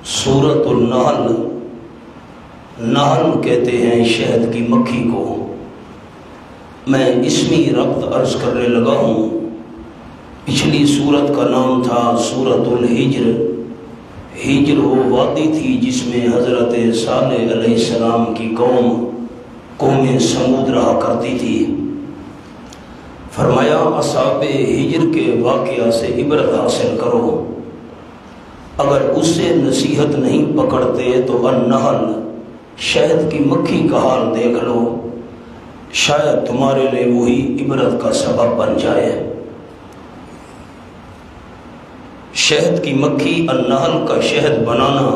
سورۃ النحل، نحل کہتے ہیں شہد کی مکھی کو۔ میں اسمی ربط عرض کرنے لگا ہوں۔ پچھلی سورت کا نام تھا سورۃ الحجر۔ ہجر وہ وادی تھی جس میں حضرت صالح علیہ السلام کی قوم سمود رہا کرتی تھی۔ فرمایا اصحاب ہجر کے واقعہ سے عبرت حاصل کرو، اگر اس سے نصیحت نہیں پکڑتے تو النحل شہد کی مکھی کا حال دیکھ لو، شاید تمہارے لیے وہی عبرت کا سبب بن جائے۔ شہد کی مکھی النحل کا شہد بنانا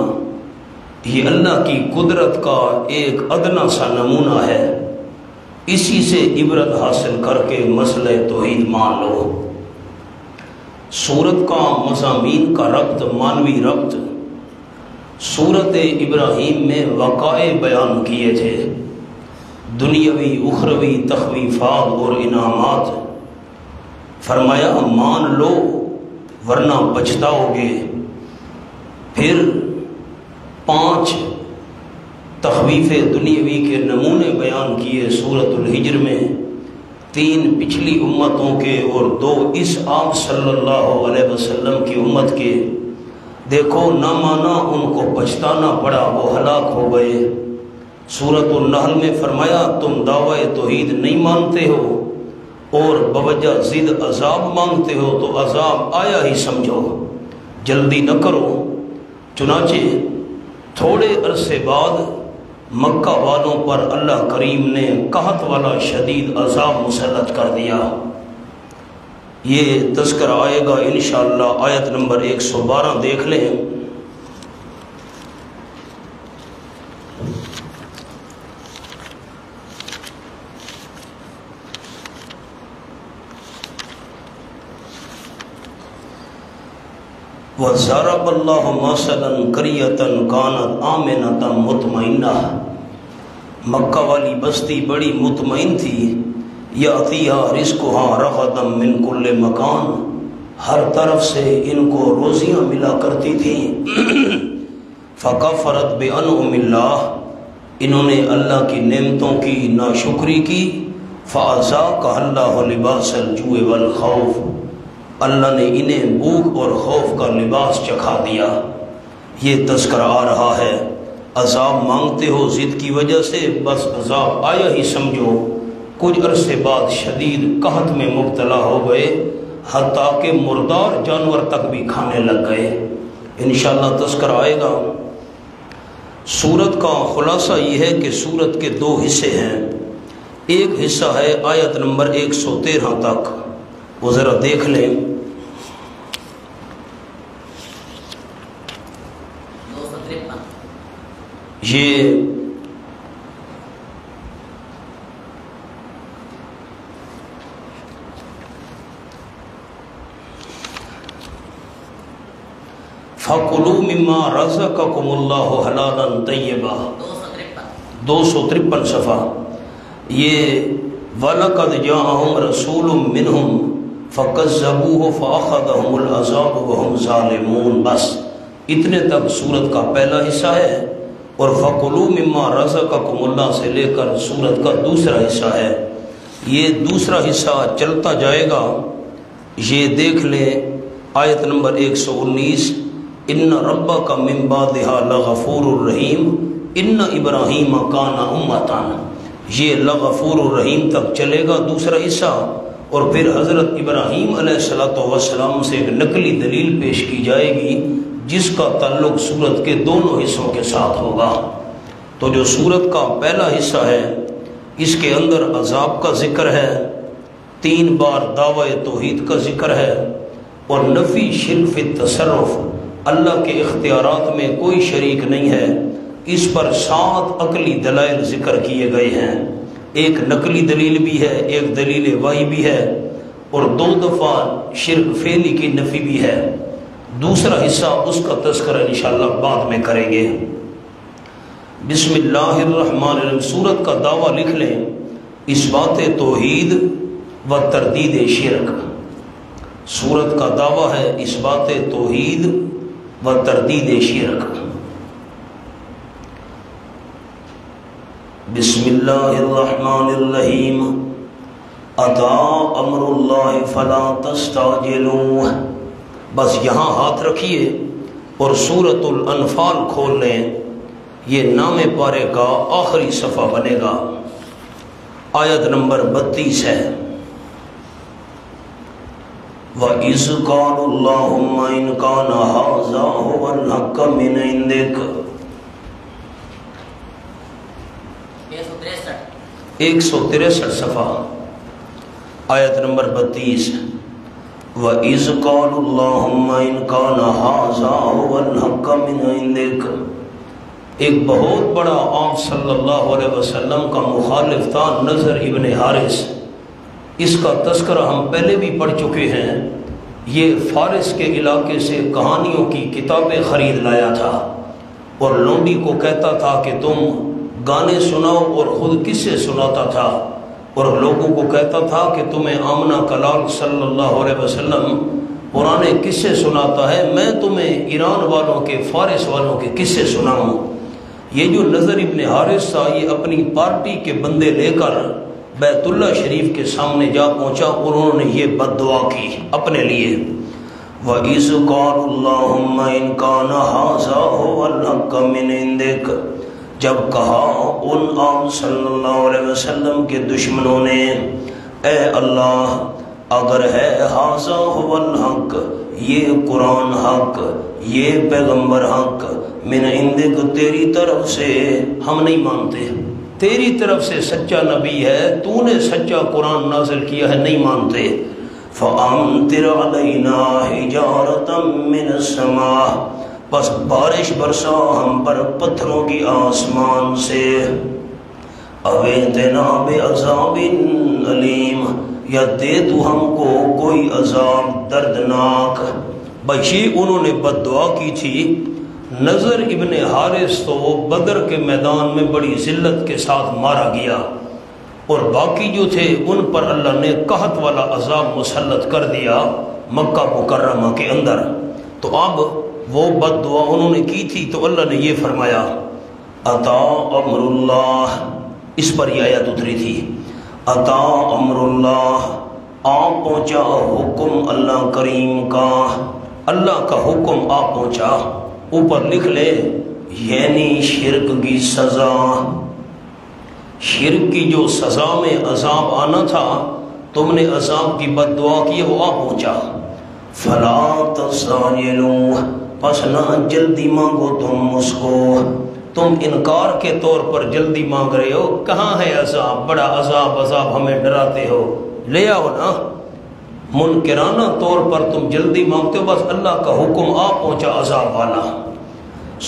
یہ اللہ کی قدرت کا ایک ادنا سا نمونہ ہے۔ اسی سے عبرت حاصل کر کے مسئلہ توحید مان لو۔ سورت کا مضامین کا ربط، مانوی ربط، سورت ابراہیم میں وقائع بیان کیے تھے، دنیاوی اخروی تخویفات اور انعامات۔ فرمایا مان لو ورنہ پچھتاؤ گے۔ پھر 5 تخویف دنیاوی کے نمونے بیان کیے سورۃ الحجر میں، 3 پچھلی امتوں کے اور 2 اس آپ صلی اللہ علیہ وسلم کی امت کے۔ دیکھو نہ مانا، ان کو پچھتانا پڑا، وہ ہلاک ہو گئے۔ سورۃ النحل میں فرمایا تم دعوی توحید نہیں مانتے ہو اور بوجہ ضد عذاب مانگتے ہو تو عذاب آیا ہی سمجھو، جلدی نہ کرو۔ چنانچہ تھوڑے عرصے بعد مکہ والوں پر اللہ کریم نے قحط والا شدید عذاب مسلط کر دیا۔ یہ تذکرہ آئے گا انشاءاللہ، آیت نمبر 112 دیکھ لیں۔ وَضَرَبَ اللَّهُ مَثَلًا قَرْيَةً كَانَتْ آمِنَةً مُطْمَئِنَّةً، مکہ والی بستی بڑی مطمئن تھی۔ یَأْتِیہا رِزْقُہَا رَغَدًا مِنْ كُلِّ مَکَانٍ، ہر طرف سے ان کو روزیاں ملا کرتی تھیں۔ فَكَفَرَتْ بِأَنْعُمِ اللَّهِ، انہوں نے اللہ کی نعمتوں کی ناشکری کی۔ فَأَذَاقَهَا اللَّهُ لِبَاسَ الْجُوعِ وَالْخَوْفِ، اللہ نے انہیں بھوک اور خوف کا لباس چکھا دیا۔ یہ تذکرہ آ رہا ہے، عذاب مانگتے ہو ضد کی وجہ سے، بس عذاب آیا ہی سمجھو۔ کچھ عرصے بعد شدید قحط میں مبتلا ہو گئے، حتیٰ کہ مردار جانور تک بھی کھانے لگ گئے۔ انشاءاللہ تذکرہ آئے گا۔ سورت کا خلاصہ یہ ہے کہ سورت کے 2 حصے ہیں۔ ایک حصہ ہے آیت نمبر 113 تک، وہ ذرا دیکھ لیں۔ یہ فَكُلُوا مِمَّا رَزَقَكُمُ اللَّهُ حَلَالًا طَيِّبًا، 253 صفحہ۔ یہ وَلَقَدْ جَاءَهُمْ رَسُولٌ مِّنْهُمْ فَكَذَّبُوهُ فَأَخَذَهُمُ الْعَذَابُ وَهُمْ ظَالِمُونَ، بس اتنے تک سورت کا پہلا حصہ ہے۔ اور فَكُلُوا مِمَّا رَزَقَكُمُ اللَّهُ سے لے کر سورت کا دوسرا حصہ ہے۔ یہ دوسرا حصہ چلتا جائے گا۔ یہ دیکھ لیں آیت نمبر 119، ان ربک من بعدها لغفور الرحیم ان ابراہیم کان امۃ، یہ لغفور الرحیم تک چلے گا دوسرا حصہ۔ اور پھر حضرت ابراہیم علیہ السلام سے ایک نقلی دلیل پیش کی جائے گی جس کا تعلق سورت کے دونوں حصوں کے ساتھ ہوگا۔ تو جو سورت کا پہلا حصہ ہے اس کے اندر عذاب کا ذکر ہے، 3 بار دعوی توحید کا ذکر ہے، اور نفی شرک فی التصرف، اللہ کے اختیارات میں کوئی شریک نہیں ہے، اس پر 7 عقلی دلائل ذکر کیے گئے ہیں۔ ایک نقلی دلیل بھی ہے، ایک دلیل وحی بھی ہے، اور 2 دفعہ شرک فعلی کی نفی بھی ہے۔ دوسرا حصہ اس کا تذکرہ انشاءاللہ بعد میں کریں گے۔ بسم اللہ الرحمن الرحیم، سورت کا دعویٰ لکھ لیں، اثبات توحید و تردید شرک۔ سورت کا دعویٰ ہے اثبات توحید و تردید شرک۔ بسم اللہ الرحمن الرحیم اتا امر اللہ فلا تستعجلوہ. بس یہاں ہاتھ رکھیے اور سورۃ الانفال کھول لیں. یہ نام پارے کا آخری صفحہ بنے گا. آیت نمبر 32 ہے. وَإِذْ قَالُوا اللَّهُمَّ إِنْ كَانَ هَذَا هُوَ الْحَقَّ مِنْ عِنْدِكَ. 163 صفحہ آیت نمبر 32. وَإِذْ قَالُوا اللَّهُمَّ إِنْ كَانَ هَذَا هُوَ الْحَقَّ مِنْ عِنْدِكَ. ایک بہت بڑا آپ صلی اللہ علیہ وسلم کا مخالف تھا نضر ابن حارث. اس کا تذکرہ ہم پہلے بھی پڑھ چکے ہیں. یہ فارس کے علاقے سے کہانیوں کی کتابیں خرید لایا تھا اور لونڈی کو کہتا تھا کہ تم گانے سناؤ اور خود قصے سناتا تھا اور لوگوں کو کہتا تھا کہ تمہیں آمنہ کلال صلی اللہ علیہ وسلم پرانے قصے سناتا ہے، میں تمہیں ایران والوں کے فارس والوں کے قصے سناؤں. یہ جو نضر ابن حارث تھا یہ اپنی پارٹی کے بندے لے کر بیت اللہ شریف کے سامنے جا پہنچا اور انہوں نے یہ بد دعا کی اپنے لیے. وَإِذْ قَالُوا اللَّهُمَّ إِنْ كَانَ هَذَا هُوَ الْحَقَّ مِنْ عِنْدِكَ. جب کہا ان آپ صلی اللہ علیہ وسلم کے دشمنوں نے اے اللہ اگر ہے ھذا هو الحق، یہ قرآن حق، یہ پیغمبر حق، من عندک تیری طرف سے، ہم نہیں مانتے، تیری طرف سے سچا نبی ہے، تو نے سچا قرآن نازل کیا ہے، نہیں مانتے. فَأَمْطِرْ عَلَيْنَا حِجَارَةً مِّنَ السَّمَاءِ. بس بارش برسا ہم پر پتھروں کی آسمان سے. اَوِئْتِنَا بِعَذَابٍ أَلِيمٍ، یا دے تو ہم کو کوئی عذاب دردناک. بھائی انہوں نے بد دعا کی تھی. نضر ابن حارث تو بدر کے میدان میں بڑی ذلت کے ساتھ مارا گیا اور باقی جو تھے ان پر اللہ نے قحط والا عذاب مسلط کر دیا مکہ مکرمہ کے اندر. تو اب وہ بد دعا انہوں نے کی تھی تو اللہ نے یہ فرمایا اتا امر اللہ. اس پر یہ آیت اتری تھی اتا امر اللہ، آ پہنچا حکم اللہ کریم کا، اللہ کا حکم آ پہنچا. اوپر لکھ لے یعنی شرک کی سزا، شرک کی جو سزا میں عذاب آنا تھا تم نے عذاب کی بد دعا کی وہ آ پہنچا. فلا تستعجلوا، پس نہ جلدی مانگو تم اس کو. تم انکار کے طور پر جلدی مانگ رہے ہو، کہاں ہے عذاب، بڑا عذاب عذاب ہمیں ڈراتے ہو، لے آؤ نا. منکرانہ طور پر تم جلدی مانگتے ہو، بس اللہ کا حکم آ پہنچا عذاب والا.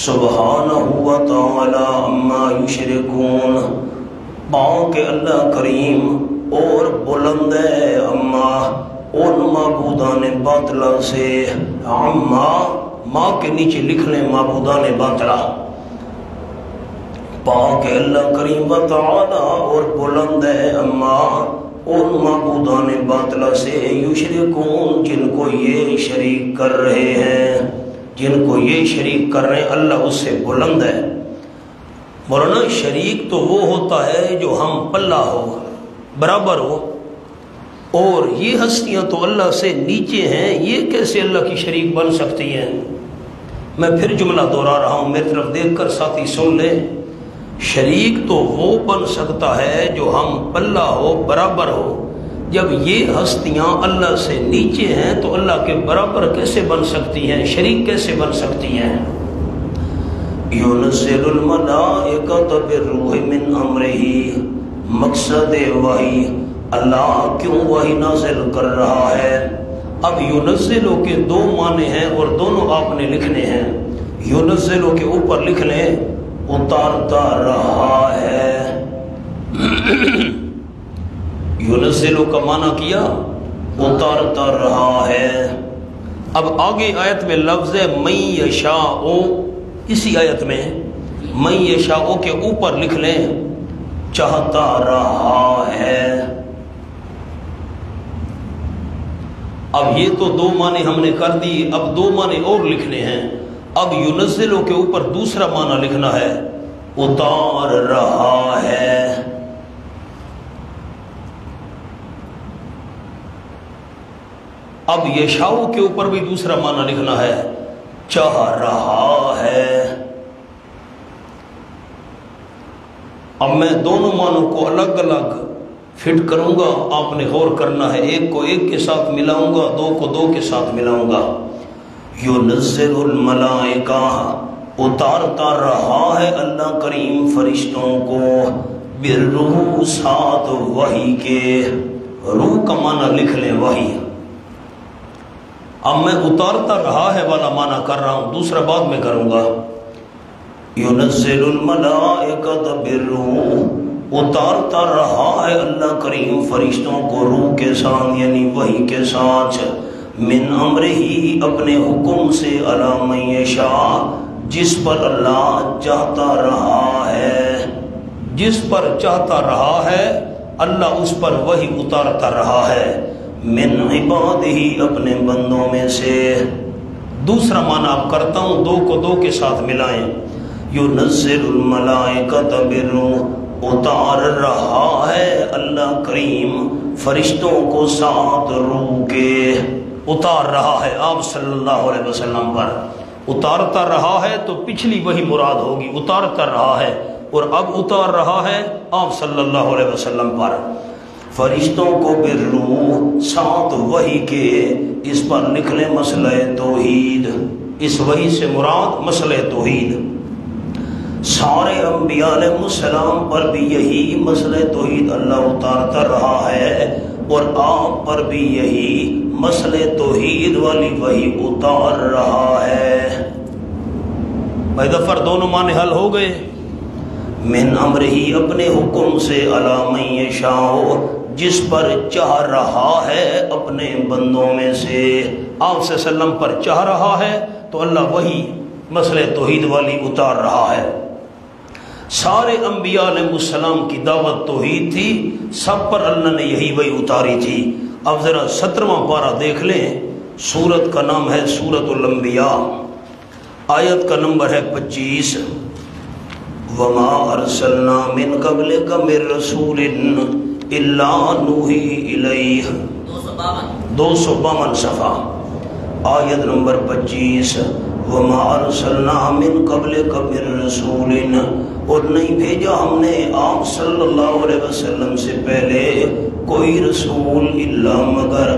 سبحانہ و تعالی عما یشرکون، پاک اللہ کریم اور بلند ہے اما ان معبودان باطلہ سے. عما ماں کے نیچے لکھ لیں معبودان باطلہ. پاک اللہ کریم و تعالی اور بلند ہے اما ان معبودان باطلہ سے یشرکون، جن کو یہ شریک کر رہے ہیں، جن کو یہ شریک کر رہے ہیں اللہ اس سے بلند ہے. مولانا شریک تو وہ ہوتا ہے جو ہم پلہ ہو، برابر ہو، اور یہ ہستیاں تو اللہ سے نیچے ہیں، یہ کیسے اللہ کی شریک بن سکتی ہیں. میں پھر جملہ دوہرا رہا ہوں، میری طرف دیکھ کر ساتھی سن لیں. شریک تو وہ بن سکتا ہے جو ہم پلہ ہو، برابر ہو. جب یہ ہستیاں اللہ سے نیچے ہیں تو اللہ کے برابر کیسے بن سکتی ہیں، شریک کیسے بن سکتی ہیں. ينزل الملائکۃ بالروح من امرہ، مقصد وحی، اللہ کیوں وحی نازل کر رہا ہے. اب ينزلو کے دو معنی ہیں اور دونوں آپ نے لکھنے ہیں. ينزلو کے اوپر لکھ لیں اتارتا رہا ہے. ينزلو کا معنی کیا اتارتا رہا ہے. اب آگے آیت میں لفظ ہے من یشاء، اسی آیت میں من یشاء کے اوپر لکھ لیں چاہتا رہا ہے. اب یہ تو دو معنی ہم نے کر دی، اب دو معنی اور لکھنے ہیں. اب ينزلو کے اوپر دوسرا معنی لکھنا ہے اتار رہا ہے۔ اب یشاؤ کے اوپر بھی دوسرا معنی لکھنا ہے، چاہ رہا ہے۔ اب میں دونوں معنوں کو الگ الگ فٹ کروں گا، آپ نے غور کرنا ہے، ایک کو ایک کے ساتھ ملاؤں گا، دو کو دو کے ساتھ ملاؤں گا۔ یُنَزِّلُ الْمَلَائِکَہ، اتارتا رہا ہے اللہ کریم فرشتوں کو، بالروح، ساتھ وحی کے۔ روح کا معنی لکھ لیں وحی۔ اب میں اتارتا رہا ہے والا معنی کر رہا ہوں، دوسرا بعد میں کروں گا۔ یُنَزِّلُ الْمَلَائِکَةَ بِالروح، اتارتا رہا ہے اللہ کریم فرشتوں کو روح کے ساتھ، یعنی وحی کے ساتھ، من امرہی، اپنے حکم سے، علی من یشاء، جس پر اللہ چاہتا رہا ہے۔ جس پر چاہتا رہا ہے اللہ اس پر وحی اتارتا رہا ہے، من عبادہ، اپنے بندوں میں سے۔ دوسرا معنی آپ کرتا ہوں، دو کو دو کے ساتھ ملائیں۔ یُنَزِّلُ الْمَلَائِکَةَ بِالروح، اتار رہا ہے اللہ کریم فرشتوں کو ساتھ روح کے۔ اتار رہا ہے آپ صلی اللہ علیہ وسلم پر۔ اتارتا رہا ہے تو پچھلی وہی مراد ہوگی، اتارتا رہا ہے، اور اب اتار رہا ہے آپ صلی اللہ علیہ وسلم پر فرشتوں کو، بالروح، ساتھ وحی کے۔ اس پر لکھ لیں مسئلہ توحید، اس وحی سے مراد مسئلہ توحید۔ سارے انبیاء علیہ السلام پر بھی یہی مسئلہ توحید اللہ اتارتا رہا ہے، اور آپ پر بھی یہی مسئلہ توحید والی وحی اتار رہا ہے۔ بھائی دفر دونوں معنی حل ہو گئے۔ من امرہی، اپنے حکم سے، علی من یشاء، جس پر چاہ رہا ہے اپنے بندوں میں سے۔ آپ صلی اللہ علیہ وسلم پر چاہ رہا ہے تو اللہ وہی مسئلہ توحید والی اتار رہا ہے۔ سارے انبیاء علیہ السلام کی دعوت توحید تھی، سب پر اللہ نے یہی وحی اتاری تھی۔ اب ذرا 17واں پارہ دیکھ لیں، سورت کا نام ہے سورۃ الانبیاء، آیت کا نمبر ہے 25۔ وما ارسلنا من قبلک من رسول الا نوحی الیہ، 252 صفحہ، آیت نمبر 25۔ وما ارسلنا من قبلک من رسول، اور نہیں بھیجا ہم نے آپ صلی اللہ علیہ وسلم سے پہلے کوئی رسول، الا مگر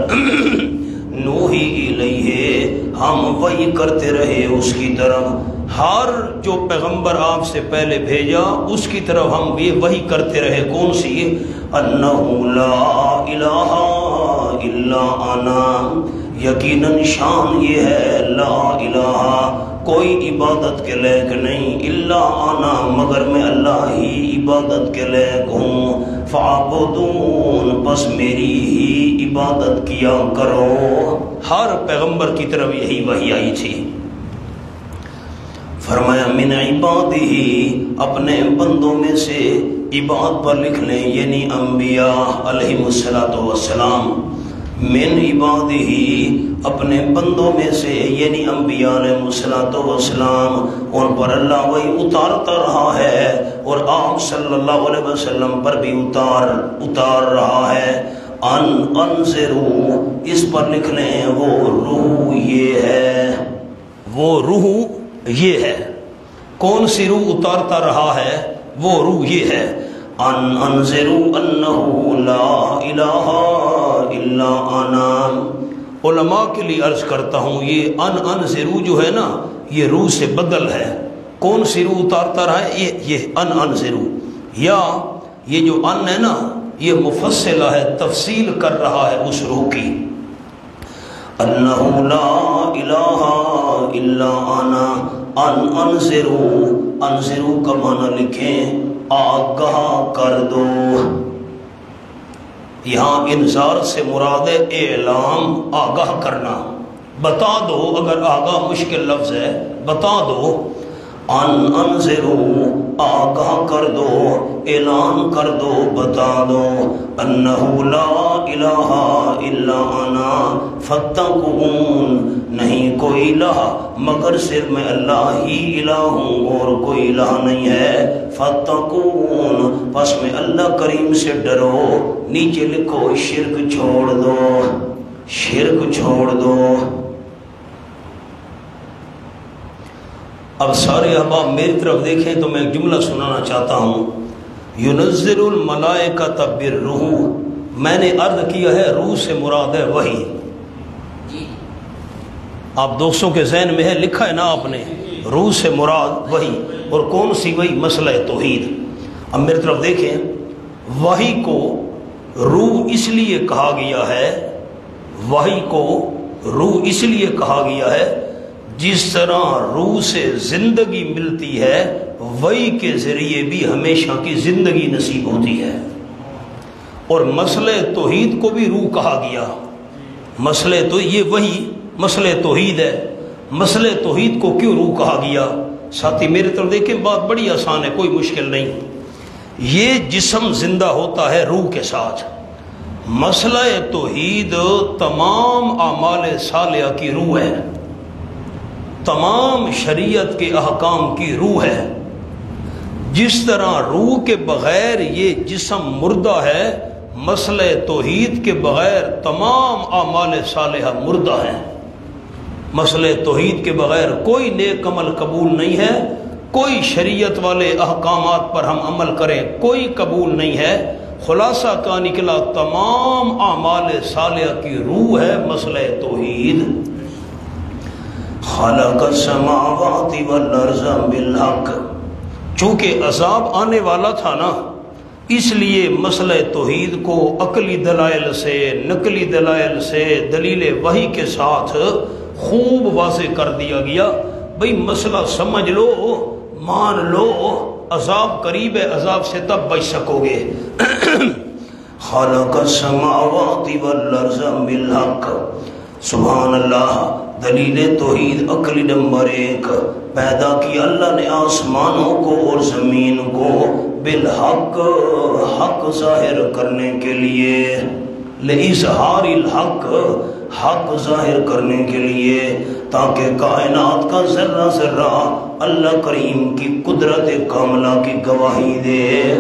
نوحی الیہ، ہم وحی کرتے رہے اس کی طرف۔ ہر جو پیغمبر آپ سے پہلے بھیجا اس کی طرف ہم یہ وحی کرتے رہے، کون سی؟ انہ لا الہ الا انا، یقیناً شان یہ ہے، لا الہ، کوئی عبادت کے لائق نہیں، الا انا، مگر میں اللہ ہی عبادت کے لائق ہوں، فاعبدون، بس میری ہی عبادت کیا کرو۔ ہر پیغمبر کی طرف یہی وحی آئی تھی۔ فرمایا من عبادہ، اپنے بندوں میں سے، عباد پر لکھ لیں یعنی انبیاء علیہ السلام، من عبادہ، اپنے بندوں میں سے یعنی انبیاء علیہ السلام، ان پر اللہ وحی اتارتا رہا ہے، اور آپ صلی اللہ علیہ وسلم پر بھی اتار رہا ہے۔ انذروا، اس پر لکھ لیں وہ روح یہ ہے، وہ روح یہ ہے۔ کون سی روح اتارتا رہا ہے؟ وہ روح یہ ہے، انذروا انہ لا الہ الا انا۔ علماء کے لیے عرض کرتا ہوں، یہ انذروا جو ہے نا، یہ روح سے بدل ہے۔ کون سی روح اتارتا رہا ہے؟ یہ انذروا، یا یہ جو ان ہے نا، یہ مفصلہ ہے، تفصیل کر رہا ہے اس روح کی۔ انہ لا الہ الا انا، انذروا کا معنی لکھیں آگاہ کر دو۔ یہاں انذار سے مراد ہے اعلام، آگاہ کرنا، بتا دو، اگر آگاہ مشکل لفظ ہے، بتا دو۔ انذروا، آگاہ کر دو، اعلان کر دو، بتا دو انہ لا الہ الا انا فاتقون، نہیں کوئی الہ مگر صرف میں اللہ ہی الہ ہوں اور کوئی الہ نہیں ہے، فاتقون پس میں اللہ کریم سے ڈرو۔ نیچے لکھو شرک چھوڑ دو، شرک چھوڑ دو۔ اب سارے احباب میری طرف دیکھیں تو میں ایک جملہ سنانا چاہتا ہوں، ينزل الملائکۃ بالروح، میں نے عرض کیا ہے روح سے مراد ہے وحی۔ آپ دوستوں کے ذہن میں ہے، لکھا ہے نا آپ نے، روح سے مراد وحی، اور کون سی وحی؟ مسئلہ توحید۔ اب میری طرف دیکھیں، وحی کو روح اس لیے کہا گیا ہے، وحی کو روح اس لیے کہا گیا ہے جس طرح روح سے زندگی ملتی ہے وحی کے ذریعے بھی ہمیشہ کی زندگی نصیب ہوتی ہے۔ اور مسئلہ توحید کو بھی روح کہا گیا، مسئلہ تو یہ وحی مسئلہ توحید ہے، مسئلہ توحید کو کیوں روح کہا گیا؟ ساتھی میری طرف دیکھیں، بات بڑی آسان ہے، کوئی مشکل نہیں۔ یہ جسم زندہ ہوتا ہے روح کے ساتھ، مسئلہ توحید تمام اعمال صالحہ کی روح ہے، تمام شریعت کے احکام کی روح ہے۔ جس طرح روح کے بغیر یہ جسم مردہ ہے، مسئلہ توحید کے بغیر تمام اعمال صالحہ مردہ ہیں۔ مسئلہ توحید کے بغیر کوئی نیک عمل قبول نہیں ہے، کوئی شریعت والے احکامات پر ہم عمل کریں کوئی قبول نہیں ہے۔ خلاصہ کا نکلا تمام اعمال صالحہ کی روح ہے مسئلہ توحید۔ خلق السماوات والارض بالحق، چونکہ عذاب آنے والا تھا نا، اس لیے مسئلہ توحید کو عقلی دلائل سے، نقلی دلائل سے، دلیل وحی کے ساتھ خوب واضح کر دیا گیا۔ بھئی مسئلہ سمجھ لو، مان لو، عذاب قریب ہے، عذاب سے تب بچ سکو گے۔ خلق السماوات والارض بالحق، سبحان اللہ۔ دلیل توحید عقلی نمبر 1، پیدا کیا اللہ نے آسمانوں کو اور زمین کو بالحق، حق ظاہر کرنے کے لیے، لِإِظْهَارِ الْحَقِّ، حق ظاہر کرنے کے لیے، تاکہ کائنات کا ذرہ ذرہ اللہ کریم کی قدرت کاملہ کی گواہی دے۔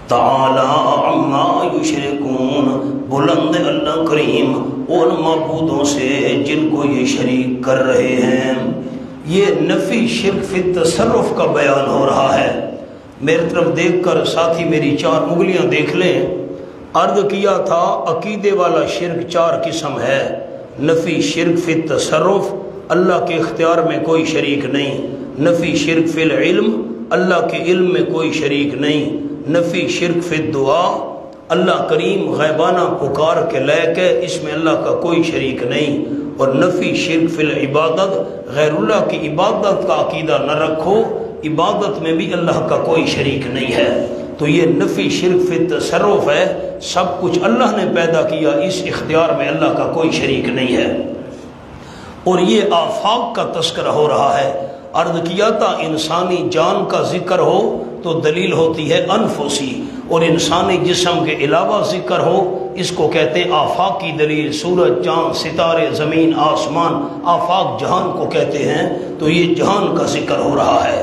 تعالی عما یشرکون، بلند اللہ کریم ان معبودوں سے جن کو یہ شریک کر رہے ہیں۔ یہ نفی شرک فی التصرف کا بیان ہو رہا ہے۔ میری طرف دیکھ کر ساتھی میری 4 انگلیاں دیکھ لیں۔ عرض کیا تھا عقیدے والا شرک 4 قسم ہے۔ نفی شرک فی التصرف، اللہ کے اختیار میں کوئی شریک نہیں۔ نفی شرک فی العلم، اللہ کے علم میں کوئی شریک نہیں۔ نفی شرک فی الدعا، اللہ کریم غیبانہ پکار کے لے کے اس میں اللہ کا کوئی شریک نہیں۔ اور نفی شرک فی العبادت، غیر اللہ کی عبادت کا عقیدہ نہ رکھو، عبادت میں بھی اللہ کا کوئی شریک نہیں ہے۔ تو یہ نفی شرک فی التصرف ہے، سب کچھ اللہ نے پیدا کیا، اس اختیار میں اللہ کا کوئی شریک نہیں ہے۔ اور یہ آفاق کا تذکرہ ہو رہا ہے۔ عرض کیا تھا انسانی جان کا ذکر ہو تو دلیل ہوتی ہے انفسی، اور انسانی جسم کے علاوہ ذکر ہو اس کو کہتے ہیں آفاق کی دلیل۔ سورج، چاند، ستارے، زمین، آسمان، آفاق جہان کو کہتے ہیں، تو یہ جہان کا ذکر ہو رہا ہے۔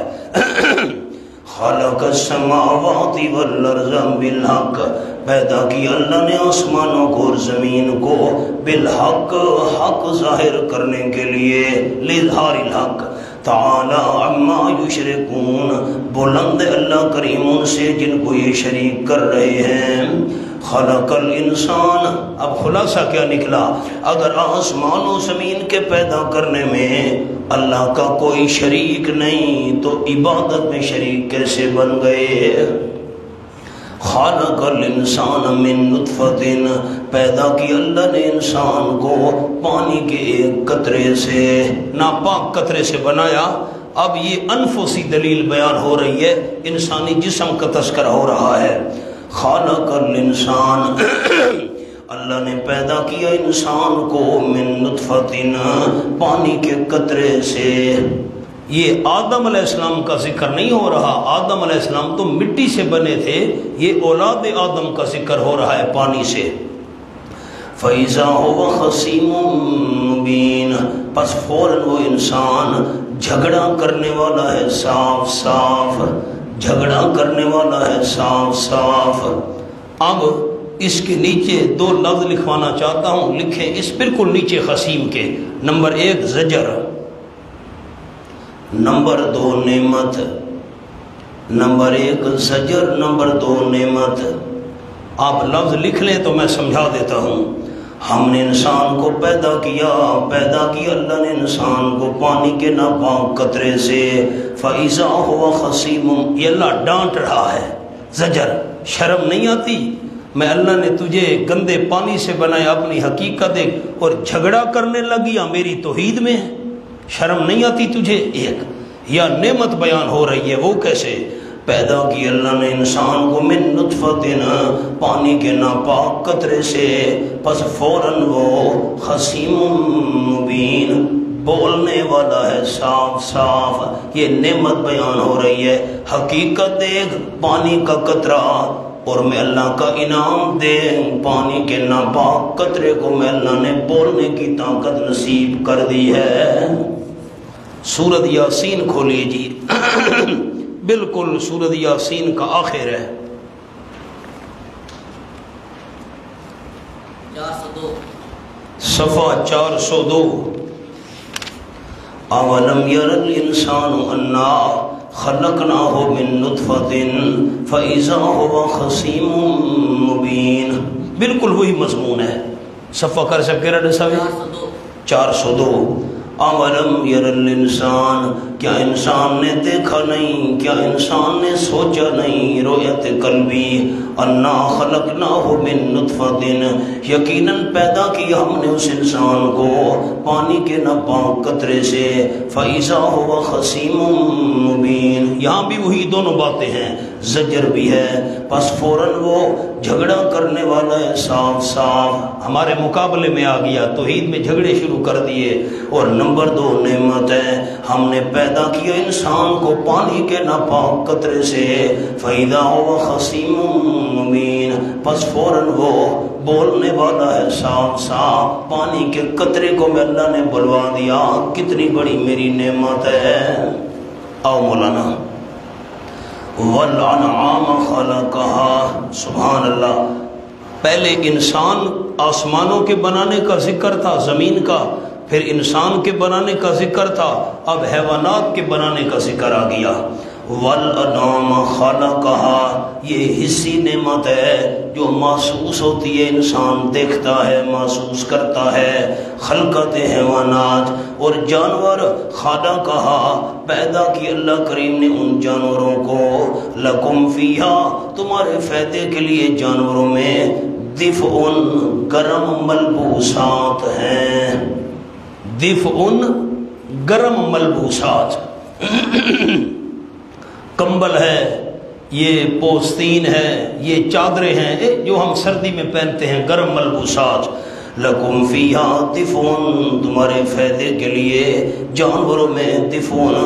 خلق السماوات والارض بالحق، پیدا کیا اللہ نے آسمانوں کو اور زمین کو بالحق، حق ظاہر کرنے کے لیے، لِإِظْهَارِ الْحَقِّ۔ تعالی عما یشرکون، بلند اللہ کریم ان سے جن کو یہ شریک کر رہے ہیں۔ خلق الانسان، اب خلاصہ کیا نکلا؟ اگر آسمان و زمین کے پیدا کرنے میں اللہ کا کوئی شریک نہیں تو عبادت میں شریک کیسے بن گئے؟ خلق الانسان من نطفۃ، پیدا کی اللہ نے انسان کو پانی کے ایک قطرے سے، ناپاک قطرے سے بنایا۔ اب یہ انفسی دلیل بیان ہو رہی ہے، انسانی جسم کا تذکرہ ہو رہا ہے۔ خلق الانسان، اللہ نے پیدا کیا انسان کو من نطفۃ، پانی کے قطرے سے۔ یہ آدم علیہ السلام کا ذکر نہیں ہو رہا، آدم علیہ السلام تو مٹی سے بنے تھے، یہ اولاد آدم کا ذکر ہو رہا ہے پانی سے۔ فَإِذَا هُوَ خَصِيمٌ مُّبِينٌ، پس فوراً وہ انسان جھگڑا کرنے والا ہے صاف صاف، جھگڑا کرنے والا ہے صاف صاف۔ اب اس کے نیچے دو لفظ لکھوانا چاہتا ہوں، لکھیں اس بالکل نیچے خصیم کے، نمبر 1 زجر، نمبر 2 نعمت، نمبر 1 زجر، نمبر 2 نعمت۔ آپ لفظ لکھ لیں تو میں سمجھا دیتا ہوں۔ ہم نے انسان کو پیدا کیا اللہ نے انسان کو پانی کے ناپاک قطرے سے، فَإِذَا هُوَ خَصِيمٌ، یہ اللہ ڈانٹ رہا ہے۔ زجر، شرم نہیں آتی؟ میں اللہ نے تجھے گندے پانی سے بنایا، اپنی حقیقت دیکھ، اور جھگڑا کرنے لگی یا میری توحید میں ہے؟ شرم نہیں آتی تجھے؟ ایک یا نعمت بیان ہو رہی ہے، وہ کیسے؟ پیدا کی اللہ نے انسان کو من نطفت، پانی کے ناپاک قطرے سے، پس فوراً وہ خصیم مبین، بولنے والا ہے صاف صاف۔ یہ نعمت بیان ہو رہی ہے، حقیقت دیکھ، پانی کا قطرہ، اور میں اللہ کا انعام دے، پانی کے ناپاک قطرے کو میں اللہ نے بولنے کی طاقت نصیب کر دی ہے۔ سورۃ یاسین کھولیے جی، بالکل سورۃ یاسین کا آخر ہے، 402 صفحہ 402۔ اولم یر الانسان انا خلقناہ من نطفۃ فاذا هو خصیم مبین، بالکل وہی مضمون ہے۔ صفحہ کر سکے رڈ صاحب؟ 402۔ اولم یر الانسان، کیا انسان نے دیکھا نہیں، کیا انسان نے سوچا نہیں، رؤیت قلبی، انا خلقناہ من نطفۃ، یقیناً پیدا کیا ہم نے اس انسان کو پانی کے ناپاک قطرے سے، فاذا هو خصیم مبین، یہاں بھی وہی دونوں باتیں ہیں، زجر بھی ہے، پس فوراً وہ جھگڑا کرنے والا ہے صاف صاف، ہمارے مقابلے میں آ گیا، توحید میں جھگڑے شروع کر دیے۔ اور نمبر 2 نعمت ہے، ہم نے پیدا کیا انسان کو پانی کے ناپاک قطرے سے، فَإِذَا هُوَ خَصِيمٌ مُّبِينٌ، پس فوراً وہ بولنے والا ہے صاف صاف، پانی کے قطرے کو میں اللہ نے بلوا دیا، کتنی بڑی میری نعمت ہے۔ آؤ مولانا، وَالْأَنْعَامَ خَلَقَهَا، سبحان اللہ، پہلے انسان آسمانوں کے بنانے کا ذکر تھا، زمین کا، پھر انسان کے بنانے کا ذکر تھا، اب حیوانات کے بنانے کا ذکر آ گیا۔ وَالْأَنْعَامَ خَلَقَهَا، یہ حصی نعمت ہے جو محسوس ہوتی ہے، انسان دیکھتا ہے، محسوس کرتا ہے، خلقت حیوانات اور جانور، خَلَقَهَا، پیدا کی اللہ کریم نے ان جانوروں کو، لَكُمْ فِيهَا، تمہارے فائدے کے لیے جانوروں میں، دفعن، گرم ملبوسات ہیں، دفعن، گرم ملبوسات، کمبل ہے، یہ پوستین ہے، یہ چادریں ہیں جو ہم سردی میں پہنتے ہیں، گرم ملبوسات۔ لَكُمْ فِيهَا دِفْءٌ، تمہارے فائدے کے لیے جانوروں میں دفعن،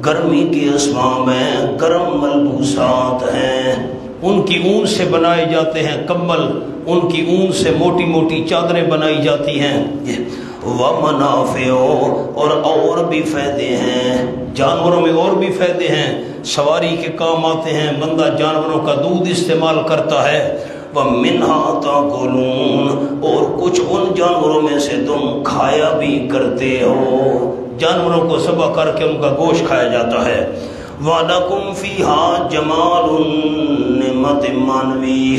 گرمی کی اسباب ہیں، گرم ملبوسات ہیں، ان کی اون سے بنائے جاتے ہیں کمبل، ان کی اون سے موٹی موٹی چادریں بنائی جاتی ہیں۔ وَمَنَافِعُ، اور بھی فائدے ہیں، جانوروں میں اور بھی فائدے ہیں، سواری کے کام آتے ہیں، بندہ جانوروں کا دودھ استعمال کرتا ہے۔ وَمِنْهَا تَأْكُلُونَ، اور کچھ ان جانوروں میں سے تم کھایا بھی کرتے ہو، جانوروں کو ذبح کر کے ان کا گوشت کھایا جاتا ہے۔ وَلَكُمْ فِيهَا جَمَالٌ، نعمت مانوی،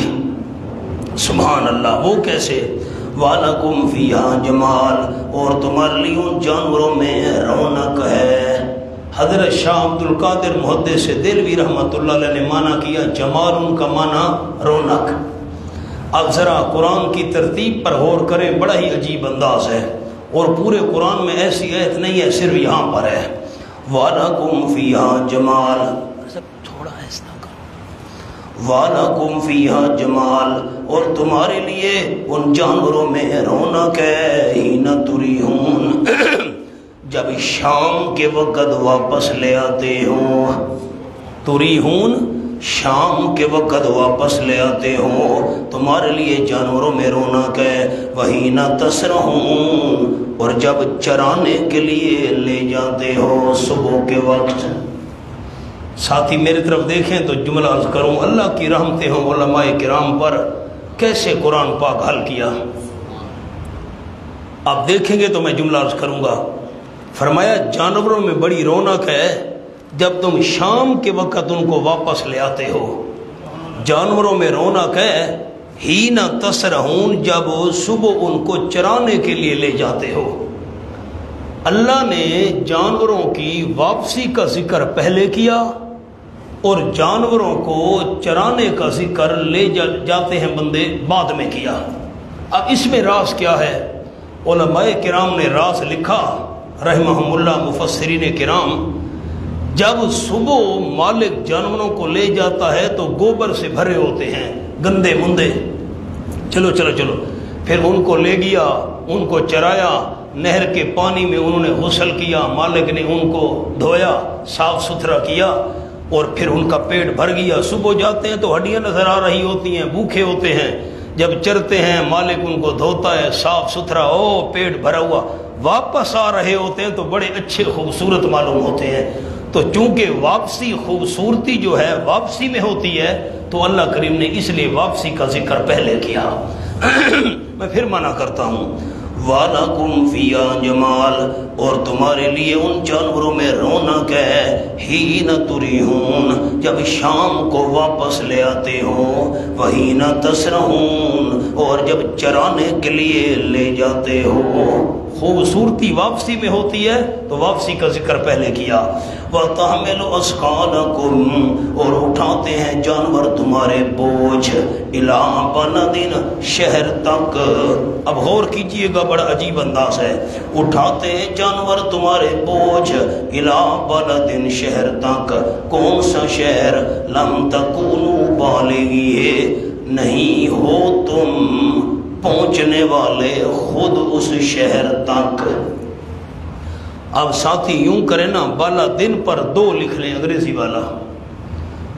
سبحان اللہ، وہ کیسے؟ وَلَكُمْ فِيهَا جَمَال، اور تمہارے لیے ان جانوروں میں رونق ہے۔ حضرت شاہ عبد القادر محدث دہلوی رحمۃ اللہ علیہ نے معنی کیا جمال، ان کا معنی رونق۔ اب ذرا قرآن کی ترتیب پر غور کریں، بڑا ہی عجیب انداز ہے، اور پورے قرآن میں ایسی آیت نہیں ہے، صرف یہاں پر ہے۔ وَلَكُمْ فِيهَا جَمَال، تھوڑا ایسا کرو، وَلَكُمْ فِيهَا جَمَال، اور تمہارے لیے ان جانوروں میں رونق ہے، حِینَ تُرِیحُونَ، جب شام کے وقت واپس لے آتے ہو، تریحون شام کے وقت واپس لے آتے ہو، تمہارے لیے جانوروں میں رونق ہے، وہی نہ تسرحون، اور جب چرانے کے لیے لے جاتے ہو صبح کے وقت۔ ساتھی میری طرف دیکھیں تو جملہ عرض کروں، اللہ کی رحمتیں ہوں علماء کرام پر، کیسے قرآن پاک حل کیا۔ آپ دیکھیں گے تو میں جملہ عرض کروں گا۔ فرمایا جانوروں میں بڑی رونق ہے جب تم شام کے وقت ان کو واپس لے آتے ہو، جانوروں میں رونق ہے ہی نہ تسرحون، جب صبح ان کو چرانے کے لیے لے جاتے ہو۔ اللہ نے جانوروں کی واپسی کا ذکر پہلے کیا اور جانوروں کو چرانے کا ذکر لے جاتے ہیں بندے بعد میں کیا۔ اب اس میں راز کیا ہے؟ علماء کرام نے راز لکھا رحمہم اللہ، مفسرین کرام، جب صبح مالک جانوروں کو لے جاتا ہے تو گوبر سے بھرے ہوتے ہیں، گندے مندے، چلو چلو چلو، پھر ان کو لے گیا، ان کو چرایا، نہر کے پانی میں انہوں نے غسل کیا، مالک نے ان کو دھویا، صاف ستھرا کیا، اور پھر ان کا پیٹ بھر گیا۔ صبح جاتے ہیں تو ہڈیاں نظر آ رہی ہوتی ہیں، بھوکے ہوتے ہیں، جب چرتے ہیں مالک ان کو دھوتا ہے، صاف ستھرا، پیٹ بھرا ہوا، واپس آ رہے ہوتے ہیں تو بڑے اچھے خوبصورت معلوم ہوتے ہیں۔ تو چونکہ واپسی خوبصورتی جو ہے واپسی میں ہوتی ہے تو اللہ کریم نے اس لیے واپسی کا ذکر پہلے کیا۔ میں پھر منع کرتا ہوں، وَلَكُمْ فِيهَا جَمَالٌ، اور تمہارے لیے ان جانوروں میں رونق ہے، حِينَ تُرِيحُونَ، جب شام کو واپس لے آتے ہو، وَحِينَ تَسْرَحُونَ، اور جب چرانے کے لیے لے جاتے ہو۔ خوبصورتی واپسی میں ہوتی ہے تو واپسی کا ذکر پہلے کیا۔ وَتَحْمِلُ أَثْقَالَكُمْ، اور اٹھاتے ہیں جانور تمہارے بوجھ، إِلَىٰ بَلَدٍ، شہر تک۔ اب غور کیجئے گا، بڑا عجیب انداز ہے، اٹھاتے ہیں جانور تمہارے بوجھ، إِلَىٰ بَلَدٍ، شہر تک، کون سا شہر، لَمْ تَكُونُوا بَالِغِيهِ، نہیں ہو تم پہنچنے والے خود اس شہر تک۔ اب ساتھی یوں کریں نا، بالا دن پر دو لکھ لیں انگریزی والا،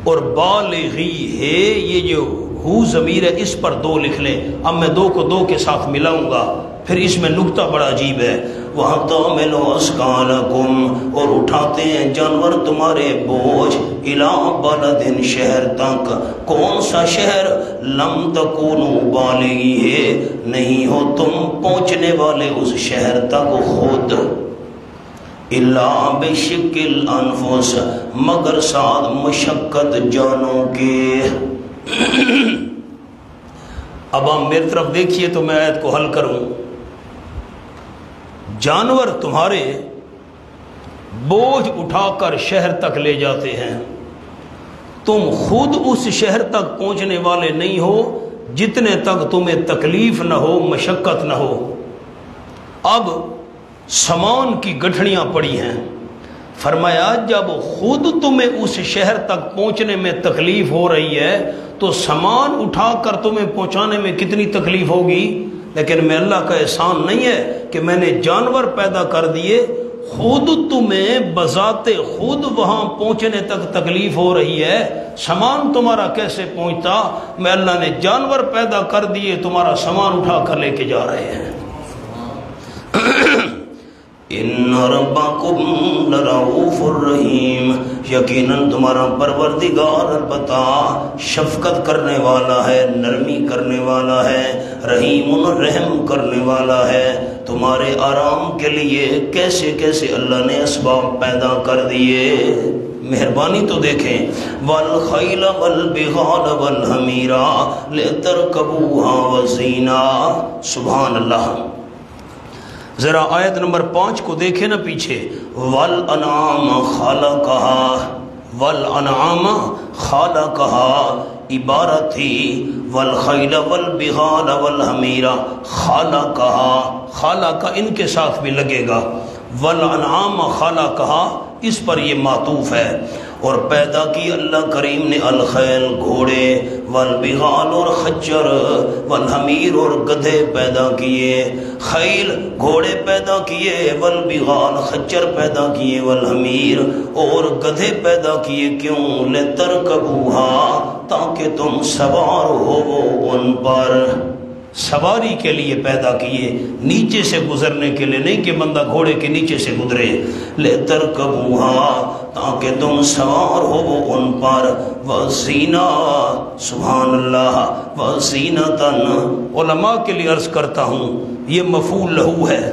اور بالغی ہے یہ جو ہو ضمیر ہے اس پر دو لکھ لیں۔ اب میں دو کو دو کے ساتھ ملاؤں گا، پھر اس میں نکتہ بڑا عجیب ہے۔ وَتَحْمِلُ أَثْقَالَكُمْ، اور اٹھاتے ہیں جانور تمہارے بوجھ، إِلَىٰ بَلَدٍ، شہر تک، کون سا شہر، لَمْ تَكُونُوا بَالِغِيهِ، نہیں ہو تم پہنچنے والے اس شہر تک خود، إِلَّا بِشِقِّ الْأَنفُسِ، مگر ساتھ مشقت جانوں کے۔ اب آپ میری طرف دیکھیے تو میں آیت کو حل کروں۔ جانور تمہارے بوجھ اٹھا کر شہر تک لے جاتے ہیں، تم خود اس شہر تک پہنچنے والے نہیں ہو جتنے تک تمہیں تکلیف نہ ہو، مشقت نہ ہو۔ اب سامان کی گٹھڑیاں پڑی ہیں، فرمایا جب خود تمہیں اس شہر تک پہنچنے میں تکلیف ہو رہی ہے تو سامان اٹھا کر تمہیں پہنچانے میں کتنی تکلیف ہوگی۔ لیکن میں اللہ کا احسان نہیں ہے کہ میں نے جانور پیدا کر دیے، خود تمہیں بذات خود وہاں پہنچنے تک تکلیف ہو رہی ہے، سامان تمہارا کیسے پہنچتا؟ میں اللہ نے جانور پیدا کر دیے، تمہارا سامان اٹھا کر لے کے جا رہے ہیں۔ ان ربکم لرؤوف الرحیم، یقیناً تمہارا پروردگار البتہ شفقت کرنے والا ہے، نرمی کرنے والا ہے، رحیم رحم کرنے والا ہے۔ تمہارے آرام کے لیے کیسے کیسے اللہ نے اسباب پیدا کر دیے، مہربانی تو دیکھیں۔ والخیل والبغال والحمیر لترکبوها وزینہ، سبحان اللہ۔ ذرا آیت نمبر 5 کو دیکھیں نا پیچھے، والانعام خلقها، والانعام خلقها عبارت تھی والخیل والبغال والحمیر خلقها، خلق ان کے ساتھ بھی لگے گا، والانعام خلقها اس پر یہ معطوف ہے۔ اور پیدا کی اللہ کریم نے الخیل گھوڑے، والبغال اور خچر، والحمیر اور گدھے پیدا کیے، خیل گھوڑے پیدا کیے، والبغال خچر پیدا کیے، والحمیر اور گدھے پیدا کیے، کیوں؟ لترکبوها تاکہ تم سوار ہو ان پر، سواری کے لیے پیدا کیے، نیچے سے گزرنے کے لیے نہیں کہ بندہ گھوڑے کے نیچے سے گزرے، لترکبوها تاکہ تم سوار ہو ان پر، وزینہ، سبحان اللہ، وزینتن، علماء کے لیے عرض کرتا ہوں یہ مفعول لہو ہے،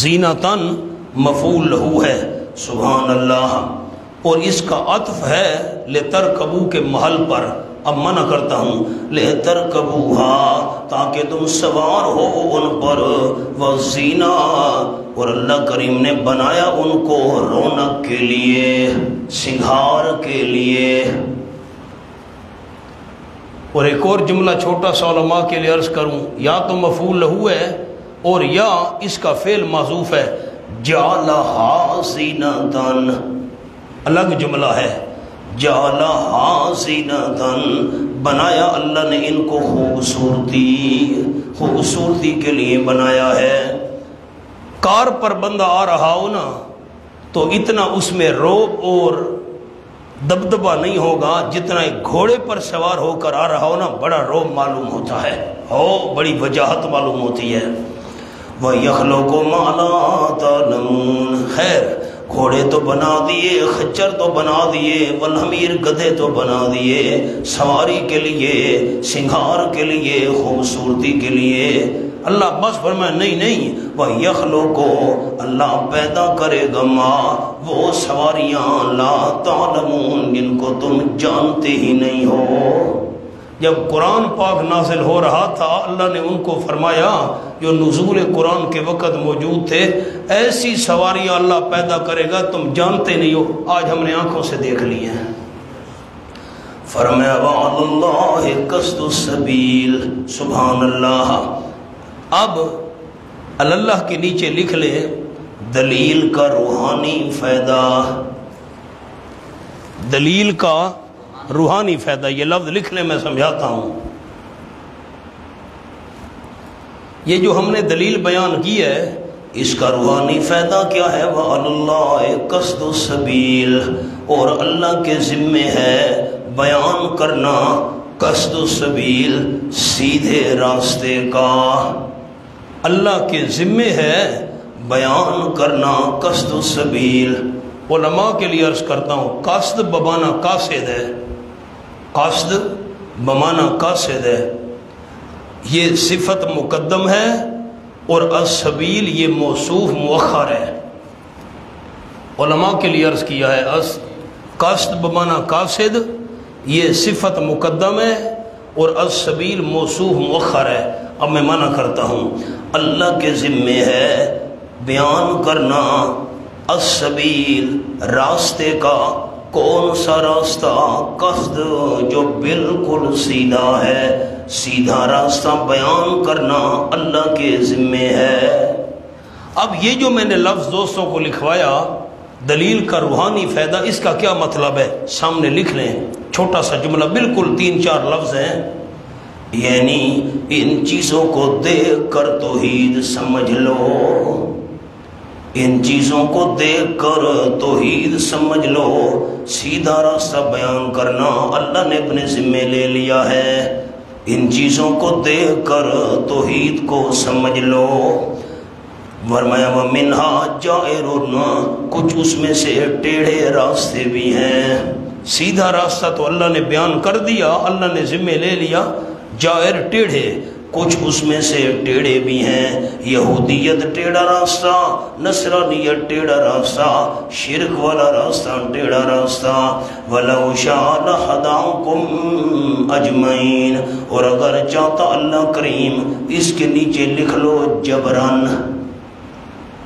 زینتن مفعول لہو ہے، سبحان اللہ، اور اس کا عطف ہے لترکبو کے محل پر۔ اب منع کرتا ہوں، لترکبوها تاکہ تم سوار ہو ان پر، وزینہ، اور اللہ کریم نے بنایا ان کو رونق کے لیے، سنگھار کے لیے۔ اور ایک اور جملہ چھوٹا سا علماء کے لیے عرض کروں، یا تو مفعول لہو ہے اور یا اس کا فعل محذوف ہے، جعلہا زینتن، الگ جملہ ہے، جعلہا زینتن، بنایا اللہ نے ان کو خوبصورتی کے لیے بنایا ہے۔ کار پر بندہ آ رہا ہو نا تو اتنا اس میں روب اور دبدبہ نہیں ہوگا جتنا ایک گھوڑے پر سوار ہو کر آ رہا ہو نا بڑا روب معلوم ہوتا ہے، بڑی وجاہت معلوم ہوتی ہے۔ وَيَخْلُقُ مَا لَا تَعْلَمُونَ، خیر گھوڑے تو بنا دیے، خچر تو بنا دیے، والحمیر گدھے تو بنا دیے، سواری کے لیے، سنگھار کے لیے، خوبصورتی کے لیے۔ اللہ بس فرمایا نہیں، وَيَخْلُقُ، اللہ پیدا کرے گا، ماں وہ سواریاں، لا تعلمون، جن کو تم جانتے ہی نہیں ہو۔ جب قرآن پاک نازل ہو رہا تھا اللہ نے ان کو فرمایا جو نزول قرآن کے وقت موجود تھے، ایسی سواریاں اللہ پیدا کرے گا تم جانتے نہیں ہو، آج ہم نے آنکھوں سے دیکھ لی ہیں۔ فرمایا وعلی اللہ قصد السبیل، سبحان اللہ۔ اب اللہ کے نیچے لکھ لے دلیل کا روحانی فائدہ، دلیل کا روحانی فائدہ، یہ لفظ لکھ لیں، میں سمجھاتا ہوں۔ یہ جو ہم نے دلیل بیان کی ہے اس کا روحانی فائدہ کیا ہے؟ وَعَلَى اللَّهِ قَصْدُ السَّبِيلِ، اور اللہ کے ذمے ہے بیان کرنا قصد السبیل، سیدھے راستے کا۔ اللہ کے ذمے ہے بیان کرنا قصد السبیل۔ علماء کے لیے عرض کرتا ہوں، قصد بمعنی قاصد ہے، قصد بمعنی قاصد ہے، یہ صفت مقدم ہے، اور السبیل یہ موصوف مؤخر ہے۔ علماء کے لیے عرض کیا ہے، قصد بمعنی قاصد یہ صفت مقدم ہے اور السبیل موصوف مؤخر ہے۔ اب میں منع کرتا ہوں، اللہ کے ذمے ہے بیان کرنا السبیل، راستے کا۔ کون سا راستہ؟ قصد، جو بالکل سیدھا ہے، سیدھا راستہ بیان کرنا اللہ کے ذمے ہے۔ اب یہ جو میں نے لفظ دوستوں کو لکھوایا دلیل کا روحانی فائدہ، اس کا کیا مطلب ہے سامنے لکھ لیں، چھوٹا سا جملہ، بالکل 3-4 لفظ ہیں، یعنی ان چیزوں کو دیکھ کر توحید سمجھ لو، ان چیزوں کو دیکھ کر توحید سمجھ لو، سیدھا راستہ بیان کرنا اللہ نے اپنے ذمے لے لیا ہے، ان چیزوں کو دیکھ کر توحید کو سمجھ لو۔ فرمایا وَمِنْهَا جَائِرٌ، کچھ اس میں سے ٹیڑھے راستے بھی ہیں۔ سیدھا راستہ تو اللہ نے بیان کر دیا، اللہ نے ذمے لے لیا، جائر ٹیڑھے، کچھ اس میں سے ٹیڑھے بھی ہیں۔ یہودیت ٹیڑھا راستہ، نصرانیت ٹیڑھا راستہ، شرک والا راستہ ٹیڑھا راستہ۔ وَلَوْ شَاءَ لَهَدَاكُمْ أَجْمَعِينَ، اور اگر چاہتا اللہ کریم اس کے نیچے لکھ لو جبران،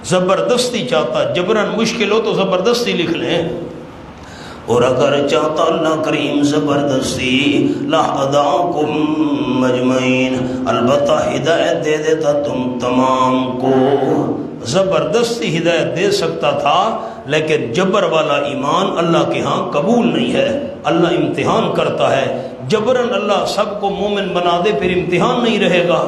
زبردستی چاہتا، جبران مشکل ہو تو زبردستی لکھ لیں، اور اگر چاہتا اللہ کریم زبردستی لَهَدَاكُمْ أَجْمَعِينَ، البتہ ہدایت دے دیتا تم تمام کو، زبردستی ہدایت دے سکتا تھا، لیکن جبر والا ایمان اللہ کے ہاں قبول نہیں ہے۔ اللہ امتحان کرتا ہے، جبرن اللہ سب کو مومن بنا دے پھر امتحان نہیں رہے گا۔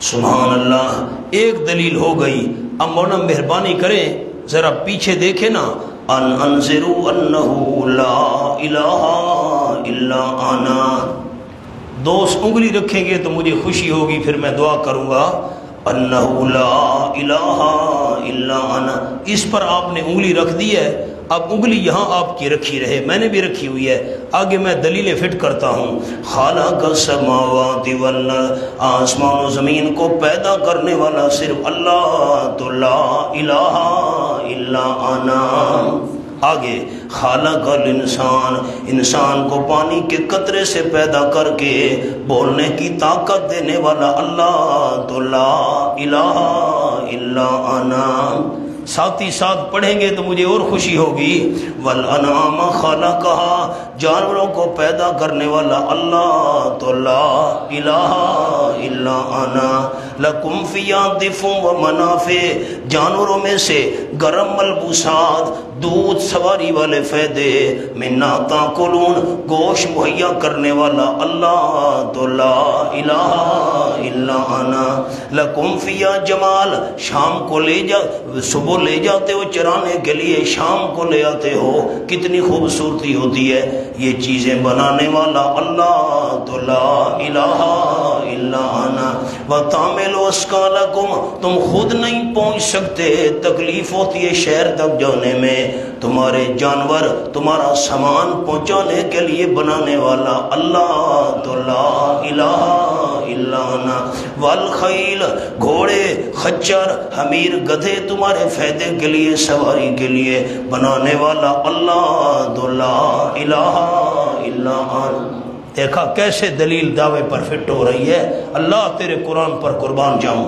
سبحان اللہ، ایک دلیل ہو گئی۔ اب مولانا مہربانی کریں ذرا پیچھے دیکھیں نا، انذروا انہ لا الہ الا انا۔ دوست انگلی رکھیں گے تو مجھے خوشی ہوگی، پھر میں دعا کروں گا انہ لا الہ الا انا۔ اس پر آپ نے انگلی رکھ دی ہے، اب انگلی یہاں آپ کی رکھی رہے، میں نے بھی رکھی ہوئی ہے، آگے میں دلیلیں فٹ کرتا ہوں۔ خالق السماوات والارض، آسمان و زمین کو پیدا کرنے والا صرف اللہ، تو لا الہ الا انا۔ آگے خالق الانسان، انسان کو پانی کے قطرے سے پیدا کر کے بولنے کی طاقت دینے والا اللہ، تو لا الہ الا انا۔ ساتھی ساتھ پڑھیں گے تو مجھے اور خوشی ہوگی۔ والانعام خلقہا، جانوروں کو پیدا کرنے والا اللہ، تو لا الہ الا انا۔ لکم فیہا دفء ومنافع، جانوروں میں سے گرم ملبوسات، دودھ سواری والے فائدے، منہا تاکلون، گوشت مہیا کرنے والا اللہ، تو لا الہ الا انا۔ لکم فیہا جمال، شام کو لے جا، صبح لے جاتے ہو چرانے کے لیے، شام کو لے آتے ہو، کتنی خوبصورتی ہوتی ہے۔ یہ چیزیں بنانے والا اللہ، تو لا الہ الا انا۔ وَتَعْمِلُ أَثْقَالَكُمْ، تم خود نہیں پہنچ سکتے، تکلیف ہوتی ہے شہر تک جانے میں، تمہارے جانور تمہارا سامان پہنچانے کے لیے بنانے والا اللہ، تو لا الہ الا انا۔ والخیل، گھوڑے، خچر، حمیر، گدھے تمہارے فائدے کے لیے، سواری کے لیے بنانے والا اللہ، تو لا الہ الا انا۔ دیکھا کیسے دلیل دعوے پر فٹ ہو رہی ہے۔ اللہ تیرے قرآن پر قربان جاؤں۔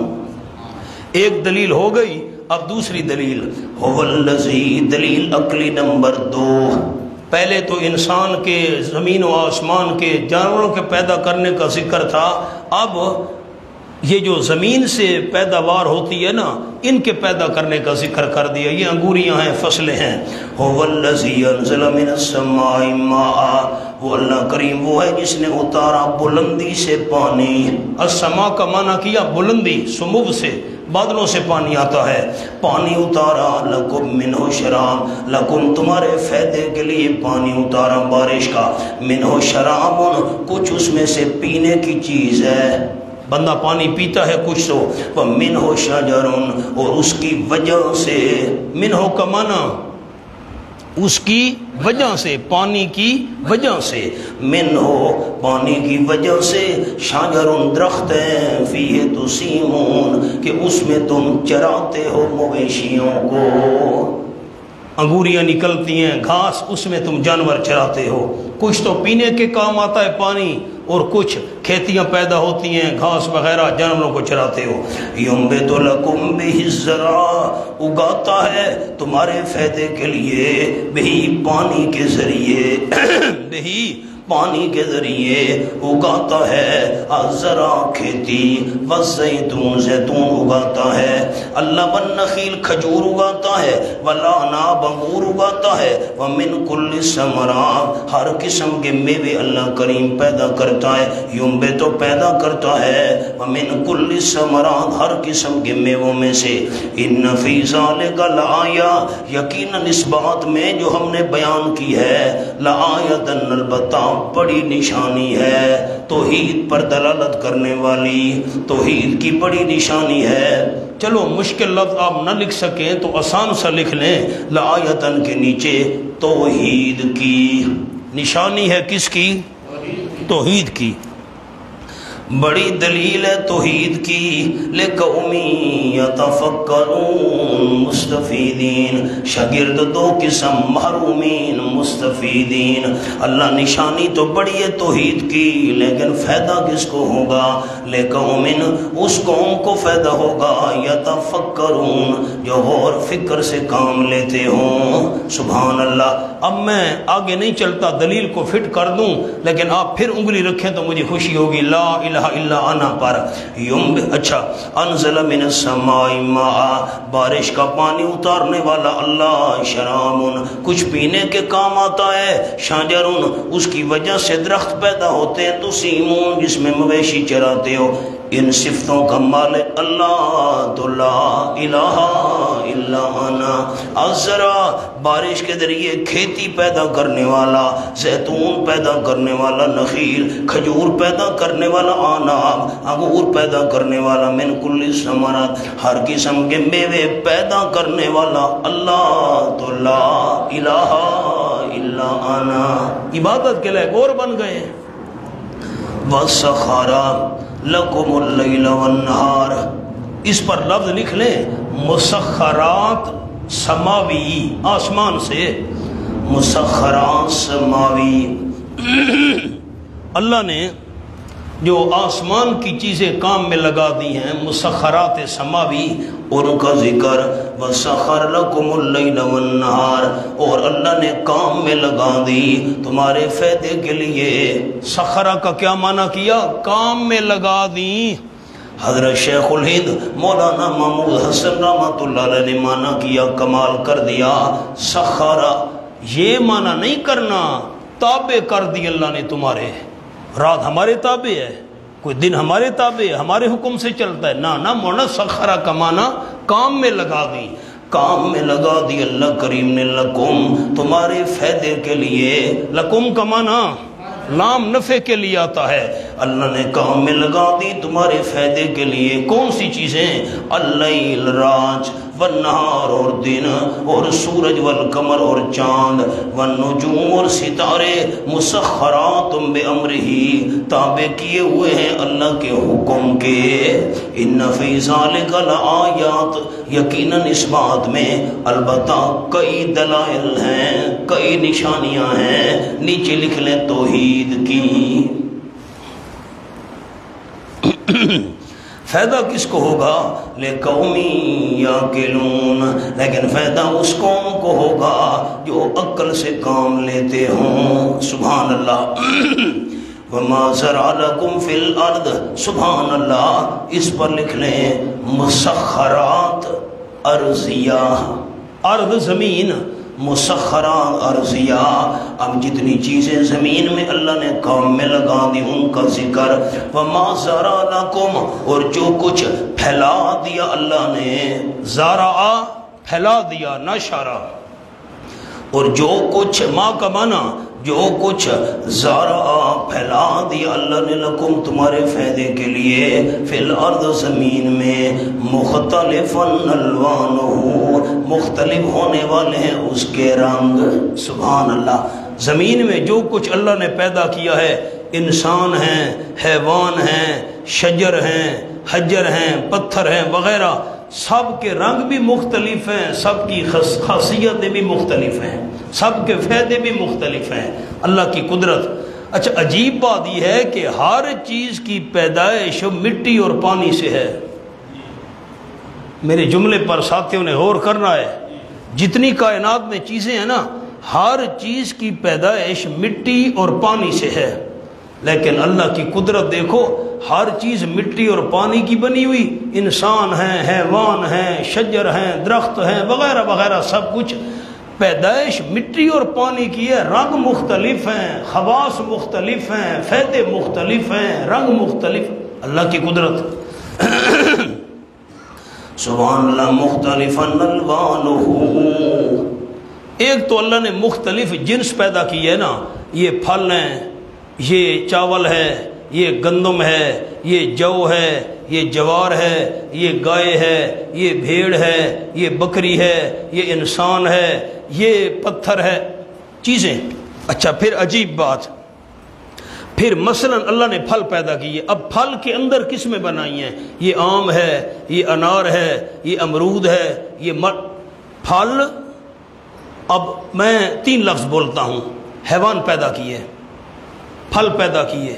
ایک دلیل ہو گئی، اب دوسری دلیل، هو الذی، دلیل عقلی نمبر 2۔ پہلے تو انسان کے، زمین و آسمان کے، جانوروں کے پیدا کرنے کا ذکر تھا، اب یہ جو زمین سے پیداوار ہوتی ہے نا، ان کے پیدا کرنے کا ذکر کر دیا۔ یہ انگوریاں ہیں، فصلیں ہیں۔ هو الذی انزل من السماء ماء، وہ اللہ کریم وہ ہے جس نے اتارا بلندی سے پانی۔ السماء کا معنی کیا بلندی، سمو سے، بادلوں سے پانی آتا ہے، پانی اتارا۔ لکم منہ شراب، لکم تمہارے فائدے کے لیے پانی اتارا بارش کا۔ منہ شراب، کچھ اس میں سے پینے کی چیز ہے، بندہ پانی پیتا ہے کچھ تو۔ وَمِنْهُ شَجَرٌ، اور اس کی وجہ سے، منہ کا معنی اس کی وجہ سے، پانی کی وجہ سے، منہ پانی کی وجہ سے، شجر درخت ہے، فیہ تسیمون، کہ اس میں تم چراتے ہو مویشیوں کو، انگوریاں نکلتی ہیں، گھاس، اس میں تم جانور چراتے ہو۔ کچھ تو پینے کے کام آتا ہے پانی، اور کچھ کھیتیاں پیدا ہوتی ہیں، گھاس وغیرہ، جانوروں کو چراتے ہو۔ یُنبِتُ لَکُم بِہِ الزَّرْعَ، اگاتا ہے تمہارے فائدے کے لیے، بہی پانی کے ذریعے، بہی پانی کے ذریعے اگاتا ہے، الزرع کھیتی، والزیتون زیتون اگاتا ہے، اللہ والنخیل کھجور اگاتا ہے، والاعناب انگور اگاتا ہے، ومن کل الثمرات ہر قسم کے میوے اللہ کریم پیدا کرتا ہے، ینبت پیدا کرتا ہے، ومن کل الثمرات ہر قسم کے میووں میں سے، ان فی ذلک لآیہ، یقیناً اس بات میں جو ہم نے بیان کی ہے، لآیۃ البتہ بڑی نشانی ہے، توحید پر دلالت کرنے والی، توحید کی بڑی نشانی ہے۔ چلو مشکل لفظ آپ نہ لکھ سکیں تو آسان سا لکھ لیں، لآیتن کے نیچے توحید کی نشانی ہے، کس کی؟ توحید کی، بڑی دلیل ہے توحید کی، لِقَوْمٍ يَتَفَكَّرُونَ مستفیدین، شاگرد دو قسم، محرومین مستفیدین۔ اللہ نشانی تو بڑی ہے توحید کی، لیکن فائدہ کس کو ہوگا؟ لِقَوْمٍ، اس قوم کو فائدہ ہوگا، یتفکرون، جو غور فکر سے کام لیتے ہوں۔ سبحان اللہ۔ اب میں آگے نہیں چلتا، دلیل کو فٹ کر دوں، لیکن آپ پھر انگلی رکھیں تو مجھے خوشی ہوگی۔ لا الہ الہ الا انا پر اچھا انزل من السماء ماء بارش کا پانی اتارنے والا اللہ، شرام کچھ پینے کے کام آتا ہے، شجر اس کی وجہ سے درخت پیدا ہوتے ہیں، تسیمون جس میں مویشی چراتے ہو، ان صفتوں کا مالک اللہ تو لا الہ الا انا۔ ازرا بارش کے ذریعے کھیتی پیدا کرنے والا، زیتون پیدا کرنے والا، نخیل کھجور پیدا کرنے والا، عناب انگور پیدا کرنے والا، من کل الثمرات ہر قسم کے میوے پیدا کرنے والا اللہ تو لا الہ الا انا۔ عبادت کے لائق اور بن گئے۔ وَسَخَّرَ لَكُمُ اللَّيْلَ وَالنَّهَارَ، اس پر لفظ لکھ لیں مسخرات سماوی، آسمان سے مسخرات سماوی۔ اللہ نے جو آسمان کی چیزیں کام میں لگا دی ہیں مسخرات سماوی، ان کا ذکر وَسَخَّرَ لَكُمُ اللَّيْلَ وَالنَّهَارَ، اور اللہ نے کام میں لگا دی تمہارے فائدے کے لیے۔ سخرہ کا کیا معنی کیا؟ کام میں لگا دی۔ حضرت شیخ الہند مولانا محمود حسن رحمۃ اللہ علیہ نے معنی کیا، کمال کر دیا۔ سخرہ یہ معنی نہیں کرنا تابع کر دی اللہ نے تمہارے، رات ہمارے تابع ہے، کوئی دن ہمارے تابع ہے، ہمارے حکم سے چلتا ہے، نہ مولانا سخرہ کا معنی کام میں لگا دی، کام میں لگا دی اللہ کریم نے، لکم تمہارے فائدے کے لیے۔ لکم کا معنی لام نفع کے لیے آتا ہے، اللہ نے کام میں لگا دی تمہارے فائدے کے لیے۔ کون سی چیزیں؟ اللیل رات، والنہار اور دن، اور سورج والقمر اور چاند، والنجوم اور ستارے، مسخرات بامرہ تابع کیے ہوئے ہیں اللہ کے حکم کے۔ ان فی ذلک لآیات، یقیناً اس بات میں البتہ کئی دلائل ہیں، کئی نشانیاں ہیں۔ نیچے لکھ لیں توحید کی۔ فائدہ کس کو ہوگا؟ لِقَوْمٍ يَعْقِلُونَ، لیکن فائدہ اس قوم کو ہوگا جو عقل سے کام لیتے ہوں۔ سبحان اللہ۔ وَمَا زَرَعَ لَكُمْ فِي الْأَرْضِ، سبحان اللہ، اس پر لکھ لیں مسخرات ارضیہ، ارض زمین، مسخرات ارضیہ۔ اب جتنی چیزیں زمین میں اللہ نے کام میں لگا دی ان کا ذکر۔ وَمَا زَرَعَ لَكُمْ، اور جو کچھ پھیلا دیا اللہ نے، زَرَعَ پھیلا دیا، نشرہ، اور جو کچھ ماں کا معنی جو کچھ زرع پھیلا دیا اللہ نے لکم تمہارے فائدے کے لیے، فی الارض زمین میں، مختلفا الوانہ مختلف ہونے والے ہیں اس کے رنگ۔ سبحان اللہ۔ زمین میں جو کچھ اللہ نے پیدا کیا ہے، انسان ہیں، حیوان ہیں، شجر ہیں، حجر ہیں، پتھر ہیں وغیرہ، سب کے رنگ بھی مختلف ہیں، سب کی خاصیتیں بھی مختلف ہیں، سب کے فائدے بھی مختلف ہیں، اللہ کی قدرت۔ اچھا عجیب بات یہ ہے کہ ہر چیز کی پیدائش مٹی اور پانی سے ہے۔ میرے جملے پر ساتھیوں نے غور کرنا ہے، جتنی کائنات میں چیزیں ہیں نا، ہر چیز کی پیدائش مٹی اور پانی سے ہے، لیکن اللہ کی قدرت دیکھو، ہر چیز مٹی اور پانی کی بنی ہوئی، انسان ہیں، حیوان ہیں، شجر ہیں، درخت ہیں وغیرہ وغیرہ، سب کچھ پیدائش مٹی اور پانی کی ہے۔ رنگ مختلف ہیں، خواص مختلف ہیں، فائدے مختلف ہیں، رنگ مختلف، اللہ کی قدرت۔ سبحان اللہ۔ مختلفا الوانہ، ایک تو اللہ نے مختلف جنس پیدا کی ہے نا، یہ پھل ہیں، یہ چاول ہے، یہ گندم ہے، یہ جو ہے، یہ جوار ہے، یہ گائے ہے، یہ بھیڑ ہے، یہ بکری ہے، یہ انسان ہے، یہ پتھر ہے، چیزیں۔ اچھا پھر عجیب بات، پھر مثلا اللہ نے پھل پیدا کیے، اب پھل کے اندر قسمیں بنائی ہیں، یہ آم ہے، یہ انار ہے، یہ امرود ہے، یہ پھل۔ اب میں 3 لفظ بولتا ہوں، حیوان پیدا کیے، پھل پیدا کیے،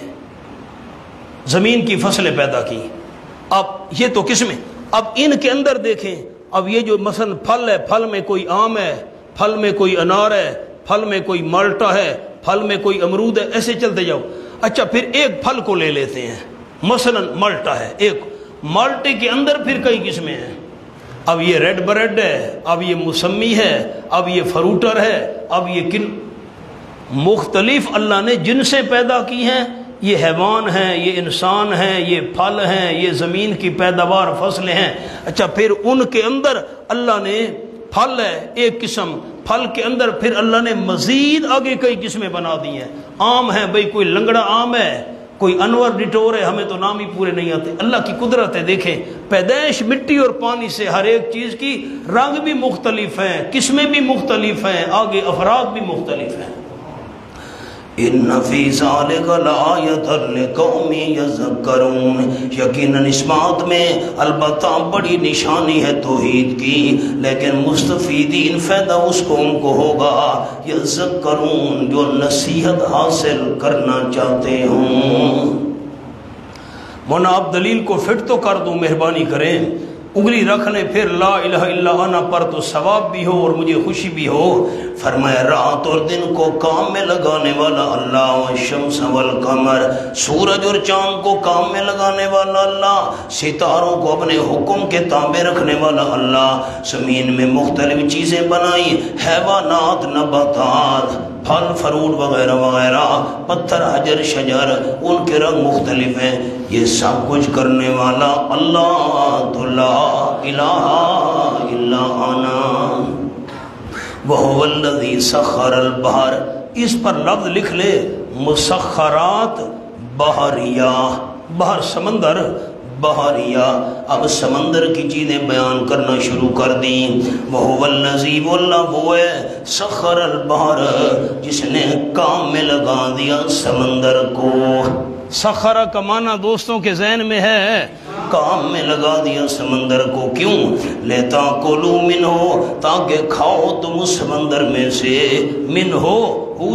زمین کی فصلیں پیدا کی، اب یہ تو قسمیں۔ اب ان کے اندر دیکھیں، اب یہ جو مثلا پھل ہے، پھل میں کوئی آم ہے، پھل میں کوئی انار ہے، پھل میں کوئی مالٹا ہے، پھل میں کوئی امرود ہے، ایسے چلتے جاؤ۔ اچھا پھر ایک پھل کو لے لیتے ہیں، مثلا مالٹا ہے، ایک مالٹے کے اندر پھر کئی قسمیں ہیں، اب یہ ریڈ بریڈ ہے، اب یہ موسمی ہے، اب یہ فروٹر ہے، اب یہ مختلف اللہ نے جنسیں پیدا کی ہیں، یہ حیوان ہیں، یہ انسان ہیں، یہ پھل ہیں، یہ زمین کی پیداوار فصلیں ہیں۔ اچھا پھر ان کے اندر اللہ نے پھل ہے ایک قسم، پھل کے اندر پھر اللہ نے مزید آگے کئی قسمیں بنا دی ہیں۔ آم ہے بھئی، کوئی لنگڑا آم ہے، کوئی انور ڈٹور ہے، ہمیں تو نام ہی پورے نہیں آتے۔ اللہ کی قدرت ہے، دیکھیں پیدائش مٹی اور پانی سے ہر ایک چیز کی، رنگ بھی مختلف ہیں، قسمیں بھی مختلف ہیں، آگے افراد بھی مختلف ہیں۔ ان فی ذالک لآیۃ لقوم یذکرون، یقیناً اس بات میں البتہ بڑی نشانی ہے توحید کی، لیکن مستفیدین فائدہ اس قوم کو ہوگا یذکرون جو نصیحت حاصل کرنا چاہتے ہوں۔ مولانا آپ دلیل کو فٹ تو کر دوں، مہربانی کریں، انگلی رکھ لیں، پھر لا الہ الا انا پر تو ثواب بھی ہو اور مجھے خوشی بھی ہو۔ فرمایا رات اور دن کو کام میں لگانے والا اللہ، والشمس والقمر، سورج اور چاند کو کام میں لگانے والا اللہ، ستاروں کو اپنے حکم کے تابع رکھنے والا اللہ، زمین میں مختلف چیزیں بنائی، حیوانات، نباتات، پھل فروٹ وغیرہ وغیرہ، پتھر حجر شجر، ان کے رنگ مختلف ہیں، یہ سب کچھ کرنے والا اللہ تو لا الہ الا انا وَهُوَ الَّذِي سَخَّرَ الْبَحْرَ، اس پر لفظ لکھ لے مسخرات بحریہ، بحر سمندر، بحریہ، اب سمندر کی چیزیں بیان کرنا شروع کر دیں۔ وَهُوَ الَّذِي، واللہ وہ ہے، سَخَّرَ الْبَحْرَ جس نے کام میں لگا دیا سمندر کو۔ سخرہ کا معنی دوستوں کے ذہن میں ہے، کام میں لگا دیا سمندر کو، کیوں؟ لیتا کلو من ہو، تاکہ کھاؤ تم اس سمندر میں سے، من ہو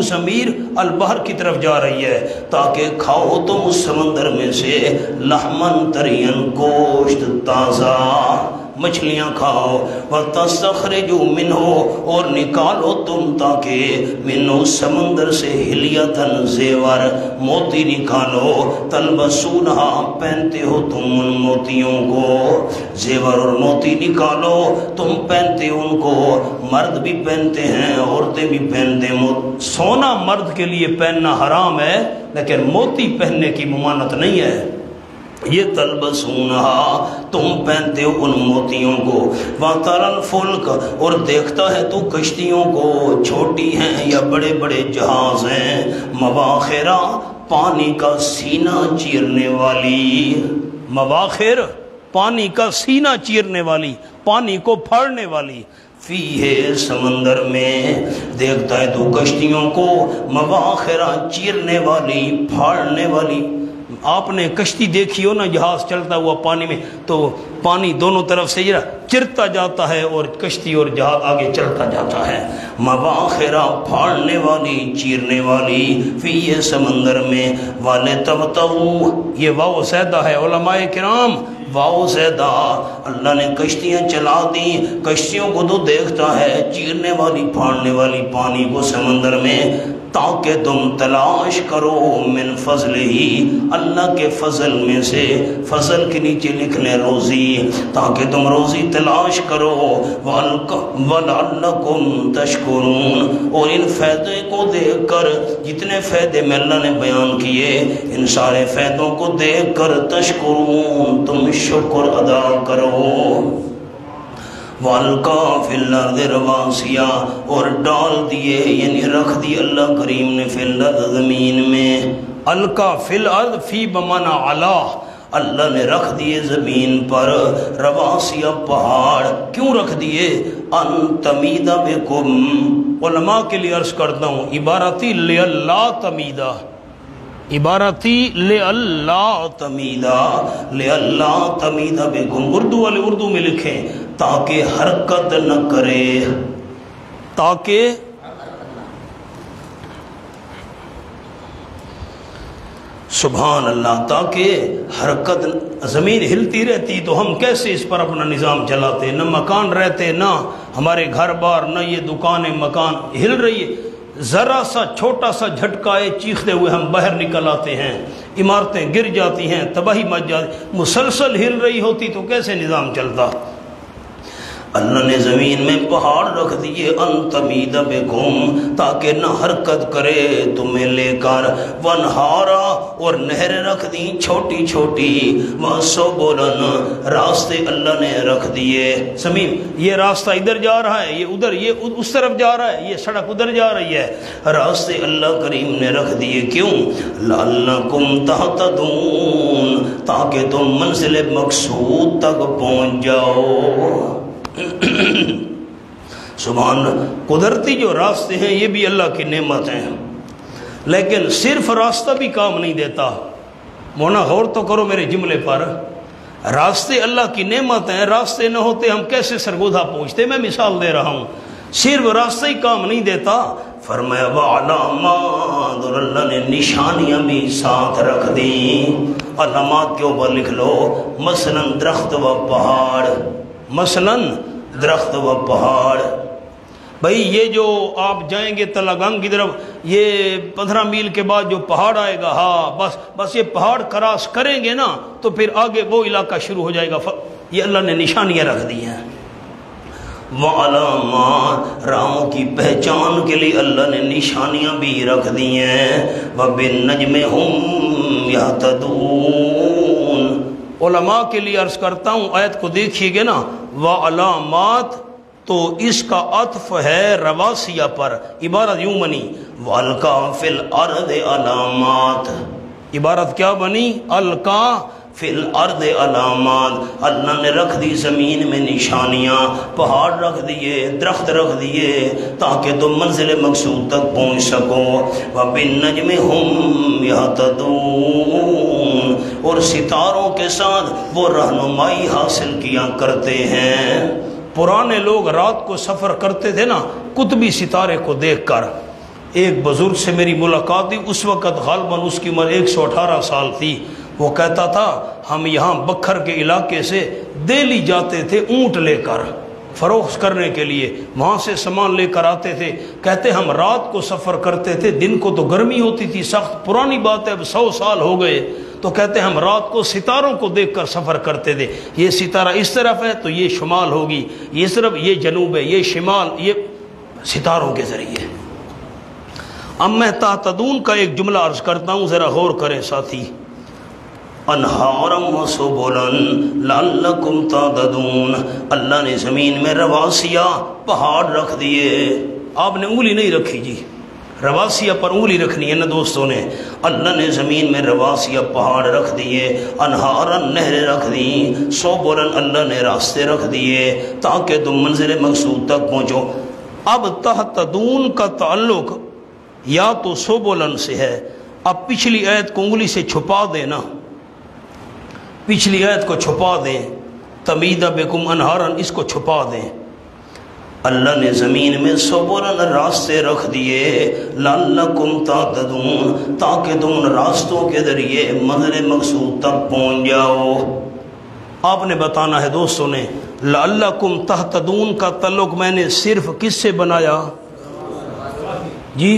ضمیر البحر کی طرف جا رہی ہے، تاکہ کھاؤ تم اس سمندر میں سے لحمن طرین، گوشت تازہ، مچھلیاں کھاؤ، وَتَسْتَخْرِجُوا مِنْهُ، اور نکالو تم تاکہ منو سمندر سے حلیتاً زیور، موتی نکالو، تلبسونہا پہنتے ہو تم ان موتیوں کو، زیور اور موتی نکالو تم پہنتے ان کو، مرد بھی پہنتے ہیں عورتیں بھی پہنتے ہیں، سونا مرد کے لیے پہننا حرام ہے لیکن موتی پہننے کی ممانعت نہیں ہے۔ یہ تلبسونہا تم پہنتے ہو ان موتیوں کو، وَتَرَى الْفُلْكَ، اور دیکھتا ہے تو کشتیوں کو، چھوٹی ہیں یا بڑے بڑے جہاز ہیں، مواخرہ پانی کا سینہ چیرنے والی، مواخر پانی کا سینہ چیرنے والی، پانی کو پھاڑنے والی، فی ہے سمندر میں دیکھتا ہے تو کشتیوں کو، مواخرہ چیرنے والی، پھاڑنے والی۔ آپ نے کشتی دیکھی ہو نا، جہاز چلتا ہوا پانی میں، تو پانی دونوں طرف سے چرتا جاتا ہے اور کشتی اور جہاز آگے چلتا جاتا ہے۔ مواخرہ پھاڑنے والی، چیرنے والی، فی یہ سمندر میں، والے تبتغوا، یہ واو زیادہ ہے علماء کرام، واو زیدہ، اللہ نے کشتیاں چلا دی، کشتیوں کو تو دیکھتا ہے، چیرنے والی پھاڑنے والی پانی کو سمندر میں، تاکہ تم تلاش کرو من فضل ہی، اللہ کے فضل میں سے، فضل کے نیچے لکھ لیں روزی، تاکہ تم روزی تلاش کرو، وَلَعَلَّكُمْ تَشْكُرُونَ، اور ان فائدے کو دیکھ کر، جتنے فائدے میں اللہ نے بیان کیے، ان سارے فائدوں کو دیکھ کر تشکرون، تم شکر ادا کرو۔ وَأَلْقَى فِي الْأَرْضِ رَوَاسِيَ، اور ڈال دیے یعنی رکھ دی اللہ کریم نے فی الارض زمین میں، القا فی الارض، فی بمانا علا، اللہ نے رکھ دیے زمین پر، رواسیہ پہاڑ، کیوں رکھ دیے؟ ان تمید بکم، علماء کے لیے عرض کرتا ہوں، عبارتی لِأَلَّا تَمِیدَ، عبارتی لِأَلَّا تَمِیدَ، لِأَلَّا تَمِیدَ بکم، اردو والے اردو میں لکھیں تاکہ حرکت نہ کرے، تاکہ سبحان اللہ، تاکہ حرکت، زمین ہلتی رہتی تو ہم کیسے اس پر اپنا نظام چلاتے، نہ مکان رہتے، نہ ہمارے گھر بار، نہ یہ دکانیں مکان، ہل رہی ہے، ذرا سا چھوٹا سا جھٹکائے چیختے ہوئے ہم باہر نکل آتے ہیں، عمارتیں گر جاتی ہیں، تباہی مچ جاتی، مسلسل ہل رہی ہوتی تو کیسے نظام چلتا؟ اللہ نے زمین میں پہاڑ رکھ دیے ان تمید بکم، تاکہ نہ حرکت کرے تمہیں لے کر، ونہارا اور نہریں رکھ دیں چھوٹی چھوٹی، وسبلن راستے اللہ نے رکھ دیے۔ زمین یہ راستہ ادھر جا رہا ہے، یہ ادھر، یہ اس طرف جا رہا ہے، یہ سڑک ادھر جا رہی ہے، راستے اللہ کریم نے رکھ دیے۔ کیوں؟ لعلکم تہتدون، تاکہ تم منزل مقصود تک پہنچ جاؤ۔ سبحان، قدرتی جو راستے ہیں یہ بھی اللہ کی نعمت ہیں، لیکن صرف راستہ بھی کام نہیں دیتا۔ مونا غور تو کرو میرے جملے پر، راستے اللہ کی نعمت ہیں، راستے نہ ہوتے ہم کیسے سرگودا پہنچتے؟ میں مثال دے رہا ہوں، صرف راستہ ہی کام نہیں دیتا۔ فرمایا وعلامات، اور اللہ نے نشانیاں بھی ساتھ رکھ دیں۔ علامات کے اوپر لکھ لو، مثلا درخت و پہاڑ، مثلا درخت و پہاڑ۔ بھئی یہ جو آپ جائیں گے تلگنگ کی طرف، یہ 15 میل کے بعد جو پہاڑ آئے گا، ہاں بس یہ پہاڑ کراس کریں گے نا تو پھر آگے وہ علاقہ شروع ہو جائے گا۔ یہ اللہ نے نشانیاں رکھ دی ہیں۔ وعلامات، راہوں کی پہچان کے لیے اللہ نے نشانیاں بھی رکھ دی ہیں۔ وبالنجم هم يهتدون، علماء کے لیے عرض کرتا ہوں، آیت کو دیکھیے گے نا، وعلامات تو اس کا عطف ہے رواسیہ پر۔ عبارت یوں بنی، وَأَلْقَىٰ فِي الْأَرْضِ علامات، عبارت کیا بنی؟ القا فی الارض علامات، اللہ نے رکھ دی زمین میں نشانیاں، پہاڑ رکھ دیے، درخت رکھ دیے، تاکہ تم منزل مقصود تک پہنچ سکو۔ وَبِالنَّجْمِ هُمْ يَهْتَدُونَ، اور ستاروں کے ساتھ وہ رہنمائی حاصل کیا کرتے ہیں۔ پرانے لوگ رات کو سفر کرتے تھے نا قطبی ستارے کو دیکھ کر۔ ایک بزرگ سے میری ملاقات ہوئی، اس وقت غالباً اس کی عمر 118 سال تھی۔ وہ کہتا تھا ہم یہاں بکھر کے علاقے سے دہلی جاتے تھے اونٹ لے کر فروخت کرنے کے لیے، وہاں سے سامان لے کر آتے تھے۔ کہتے ہم رات کو سفر کرتے تھے، دن کو تو گرمی ہوتی تھی سخت، پرانی بات ہے، اب 100 سال ہو گئے، تو کہتے ہم رات کو ستاروں کو دیکھ کر سفر کرتے تھے۔ یہ ستارہ اس طرف ہے تو یہ شمال ہوگی، یہ طرف یہ جنوب ہے، یہ شمال، یہ ستاروں کے ذریعے۔ اب میں تہتدون کا ایک جملہ عرض کرتا ہوں، ذرا غور کریں ساتھی۔ انہارا وسبلن لعلکم تہتدون، اللہ نے زمین میں رواسیہ پہاڑ رکھ دیے۔ آپ نے انگلی نہیں رکھی جی، رواسیہ پر انگلی رکھنی ہے نا دوستوں نے۔ اللہ نے زمین میں رواسیہ پہاڑ رکھ دیے، انہارا نہریں رکھ دیں، سبلن اللہ نے راستے رکھ دیے تاکہ تم منزل مقصود تک پہنچو۔ اب تہتدون کا تعلق یا تو سبلن سے ہے۔ اب پچھلی آیت کو انگلی سے چھپا دینا، پچھلی آیت کو چھپا دیں، تمید بکم انہارن، اس کو چھپا دیں۔ اللہ نے زمین میں سبلن راستے رکھ دیے، لعلکم تہتدون، تاکہ تم ان راستوں کے ذریعے منزل مقصود تک پہنچ جاؤ۔ آپ نے بتانا ہے دوستوں نے، لعلکم تہتدون کا تعلق میں نے صرف کس سے بنایا جی؟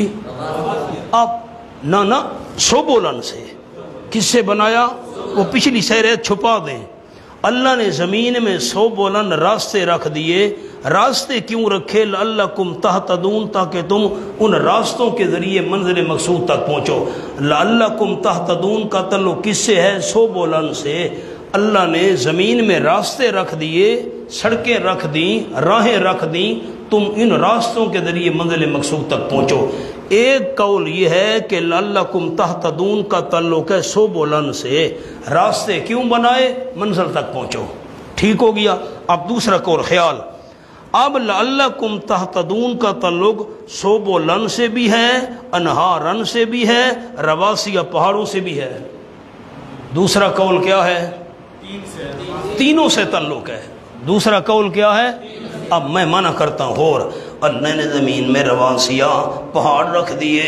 آپ نہ سبلن سے، کس سے بنایا؟ وہ پچھلی سیرت چھپا دیں۔ اللہ نے زمین میں سبلن راستے رکھ دیے۔ راستے کیوں رکھے؟ لعلکم تہتدون، تاکہ تم ان راستوں کے ذریعے منزل مقصود تک پہنچو۔ لعلکم تہتدون کا تعلق کس سے ہے؟ سبلن سے۔ اللہ نے زمین میں راستے رکھ دیے، سڑکیں رکھ دیں، راہیں رکھ دیں، تم ان راستوں کے ذریعے منزل مقصود تک پہنچو۔ ایک قول یہ ہے کہ لعلکم تہتدون کا تعلق ہے سبلن سے، راستے کیوں بنائے؟ منزل تک پہنچو۔ ٹھیک ہو گیا۔ اب دوسرا قول خیال، اب لعلکم تہتدون کا تعلق سبلن سے بھی ہے، انہارن سے بھی ہے، رواسیہ پہاڑوں سے بھی ہے۔ دوسرا قول کیا ہے؟ تینوں سے تعلق ہے۔ دوسرا قول کیا ہے؟ اب میں منع کرتا ہوں اور اللہ نے زمین میں رواسیہ پہاڑ رکھ دیے،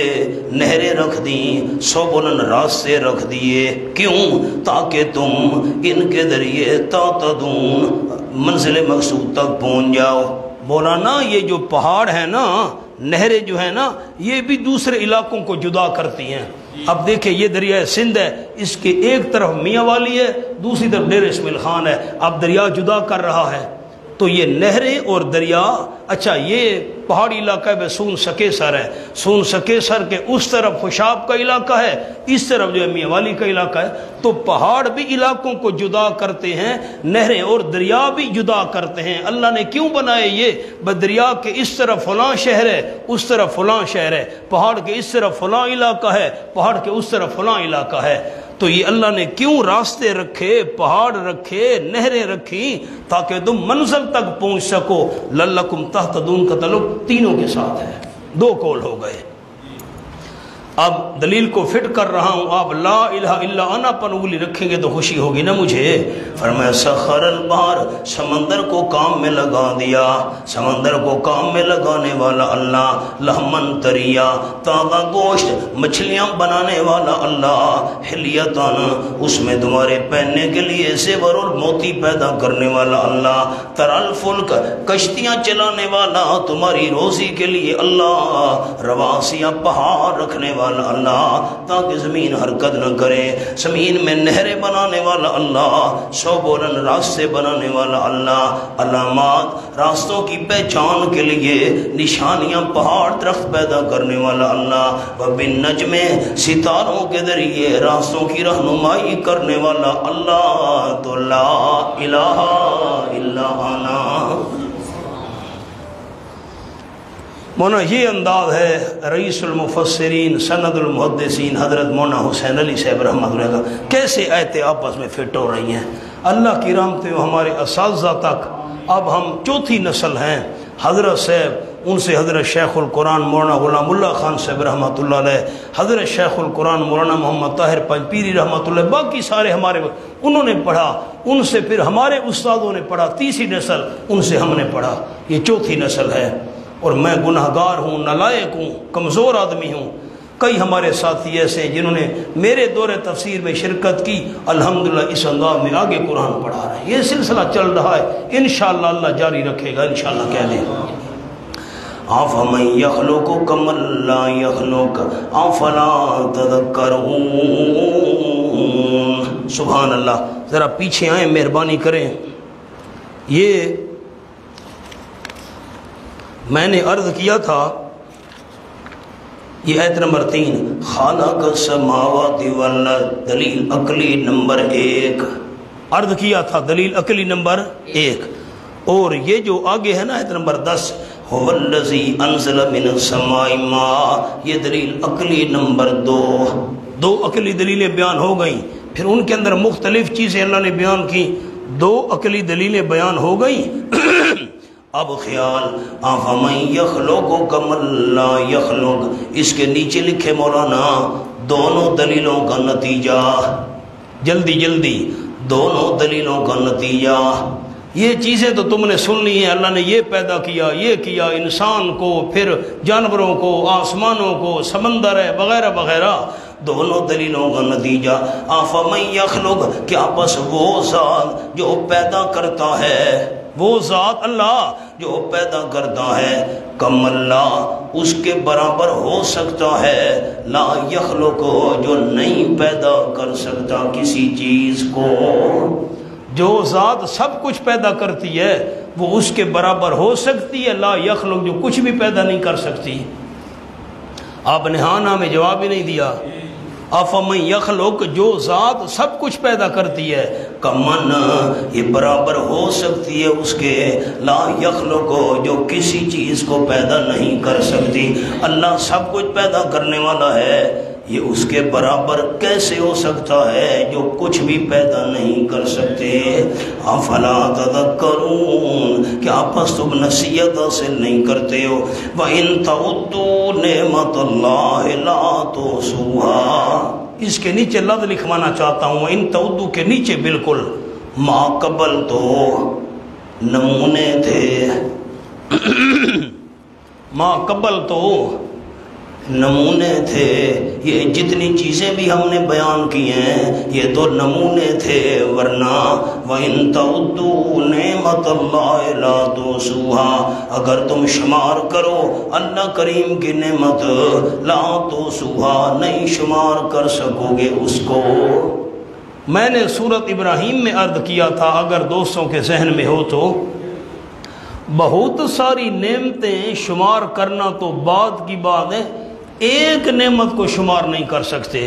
نہریں رکھ دیں، سبلن راستے رکھ دیے۔ کیوں؟ تاکہ تم ان کے ذریعے تہتدون منزل مقصود تک پہنچ جاؤ۔ مولانا یہ جو پہاڑ ہے نا، نہریں جو ہیں نا یہ بھی دوسرے علاقوں کو جدا کرتی ہیں۔ اب دیکھیں یہ دریائے سندھ ہے، اس کے ایک طرف میاں والی ہے، دوسری طرف ڈیر اسماعیل خان ہے، اب دریا جدا کر رہا ہے۔ تو یہ نہریں اور دریا، اچھا یہ پہاڑی علاقہ ہے سون سکیسر ہے، سون سکیسر کے اس طرف خوشاب کا علاقہ ہے، اس طرف جو ہے میاں والی کا علاقہ ہے۔ تو پہاڑ بھی علاقوں کو جدا کرتے ہیں، نہریں اور دریا بھی جدا کرتے ہیں۔ اللہ نے کیوں بنائے یہ؟ دریا کے اس طرف فلاں شہر ہے، اس طرف فلاں شہر ہے، پہاڑ کے اس طرف فلاں علاقہ ہے، پہاڑ کے اس طرف فلاں علاقہ ہے۔ تو یہ اللہ نے کیوں راستے رکھے، پہاڑ رکھے، نہریں رکھی؟ تاکہ تم منزل تک پہنچ سکو۔ لعلکم تہتدون کا تعلق تینوں کے ساتھ ہے، دو قول ہو گئے۔ اب دلیل کو فٹ کر رہا ہوں، آپ لا الہ الا انا پر انگلی رکھیں گے تو خوشی ہوگی نا مجھے۔ فرمایا سخر البحر، سمندر کو کام میں لگا دیا، سمندر کو کام میں لگانے والا اللہ، لحمن طریا، تازہ گوشت، مچھلیاں بنانے والا اللہ، حلیتن، اس میں تمہارے پہننے کے لیے زیور اور موتی پیدا کرنے والا اللہ، ترل فلک، کشتیاں چلانے والا تمہاری روزی کے لیے اللہ، رواسیاں پہاڑ رکھنے والا اللہ تاکہ زمین حرکت نہ کرے، زمین میں نہریں بنانے والا اللہ، سبلن، راستے بنانے والا اللہ، علامات، راستوں کی پہچان کے لیے نشانیاں، پہاڑ درخت پیدا کرنے والا اللہ، وبالنجم، ستاروں کے ذریعے راستوں کی رہنمائی کرنے والا اللہ۔ تو لا الہ الا انا۔ مولانا یہ انداز ہے رئیس المفسرین سند المحدثین حضرت مولانا حسین علی صاحب رحمۃ اللہ کا، کیسے آیتیں آپس میں فٹ ہو رہی ہیں۔ اللہ کی رحمتیں ہمارے اساتذہ تک، اب ہم چوتھی نسل ہیں، حضرت صاحب، ان سے حضرت شیخ القرآن مولانا غلام اللہ خان صاحب رحمۃ اللہ علیہ، حضرت شیخ القرآن مولانا محمد طاہر پنجپیری رحمۃ اللہ، باقی سارے ہمارے انہوں نے پڑھا، ان سے پھر ہمارے استادوں نے پڑھا، تیسری نسل ان سے ہم نے پڑھا، یہ چوتھی نسل ہے۔ اور میں گناہگار ہوں، نالائق ہوں، کمزور آدمی ہوں۔ کئی ہمارے ساتھی ایسے ہیں جنہوں نے میرے دور تفسیر میں شرکت کی، الحمدللہ اس انداز میں آگے قرآن پڑھا رہے ہیں۔ یہ سلسلہ چل رہا ہے، انشاءاللہ اللہ جاری رکھے گا، انشاءاللہ کہہ دیں۔ أَفَمَن يَخْلُقُ كَمَن لَّا يَخْلُقُ أَفَلَا تَذَكَّرُونَ۔ سبحان اللہ، ذرا پیچھے آئیں، مہربانی کریں۔ یہ میں نے عرض کیا تھا، یہ آیت نمبر 3، خالق السماوات والارض، دلیل عقلی نمبر 1 عرض کیا تھا، دلیل عقلی نمبر 1۔ اور یہ جو آگے ہے نا آیت نمبر 10، هو الذی انزل من السماء ماء، یہ دلیل عقلی نمبر 2۔ دو عقلی دلیلیں بیان ہو گئیں، پھر ان کے اندر مختلف چیزیں اللہ نے بیان کی، دو عقلی دلیلیں بیان ہو گئیں۔ اب خیال، أَفَمَن يَخْلُقُ كَمَن لَّا يَخْلُقُ، اس کے نیچے لکھے مولانا دونوں دلیلوں کا نتیجہ، جلدی جلدی، دونوں دلیلوں کا نتیجہ۔ یہ چیزیں تو تم نے سن لی ہیں، اللہ نے یہ پیدا کیا، یہ کیا، انسان کو، پھر جانوروں کو، آسمانوں کو، سمندر ہے وغیرہ وغیرہ، دونوں دلیلوں کا نتیجہ۔ أَفَمَن يَخْلُقُ، کیا بس وہ ذات جو پیدا کرتا ہے، وہ ذات اللہ جو پیدا کرتا ہے، کم اللہ، اس کے برابر ہو سکتا ہے، لا یخلق، جو نہیں پیدا کر سکتا کسی چیز کو۔ جو ذات سب کچھ پیدا کرتی ہے وہ اس کے برابر ہو سکتی ہے، لا یخلق، جو کچھ بھی پیدا نہیں کر سکتی۔ آپ نے ہاں نہ میں جواب ہی نہیں دیا۔ أَفَمَن يَخْلُقُ، جو ذات سب کچھ پیدا کرتی ہے، کمن، یہ برابر ہو سکتی ہے اس کے، لا یخلق، جو کسی چیز کو پیدا نہیں کر سکتی۔ اللہ سب کچھ پیدا کرنے والا ہے، یہ اس کے برابر کیسے ہو سکتا ہے جو کچھ بھی پیدا نہیں کر سکتے۔ افلا تذکرون، کیا پس تم نصیحت حاصل نہیں کرتے ہو؟ وَإِن تَعُدُّوا نِعْمَتَ اللَّهِ لَا تُحْصُوهَا، اس کے نیچے لفظ لکھوانا چاہتا ہوں، وَإِن تَعُدُّوا کے نیچے بالکل ما قبل تو نمونے تھے، ما قبل تو نمونے تھے. یہ جتنی چیزیں بھی ہم نے بیان کی ہیں یہ تو نمونے تھے، ورنہ وَإِن تَعُدُّوا نِعْمَتَ اللَّهِ لَا تُحْصُوهَا، اگر تم شمار کرو اللہ کریم کی نعمت، لا تحصوها، نہیں شمار کر سکو گے اس کو. میں نے سورۃ ابراہیم میں عرض کیا تھا، اگر دوستوں کے ذہن میں ہو تو بہت ساری نعمتیں شمار کرنا تو بعد کی بات ہے، ایک نعمت کو شمار نہیں کر سکتے.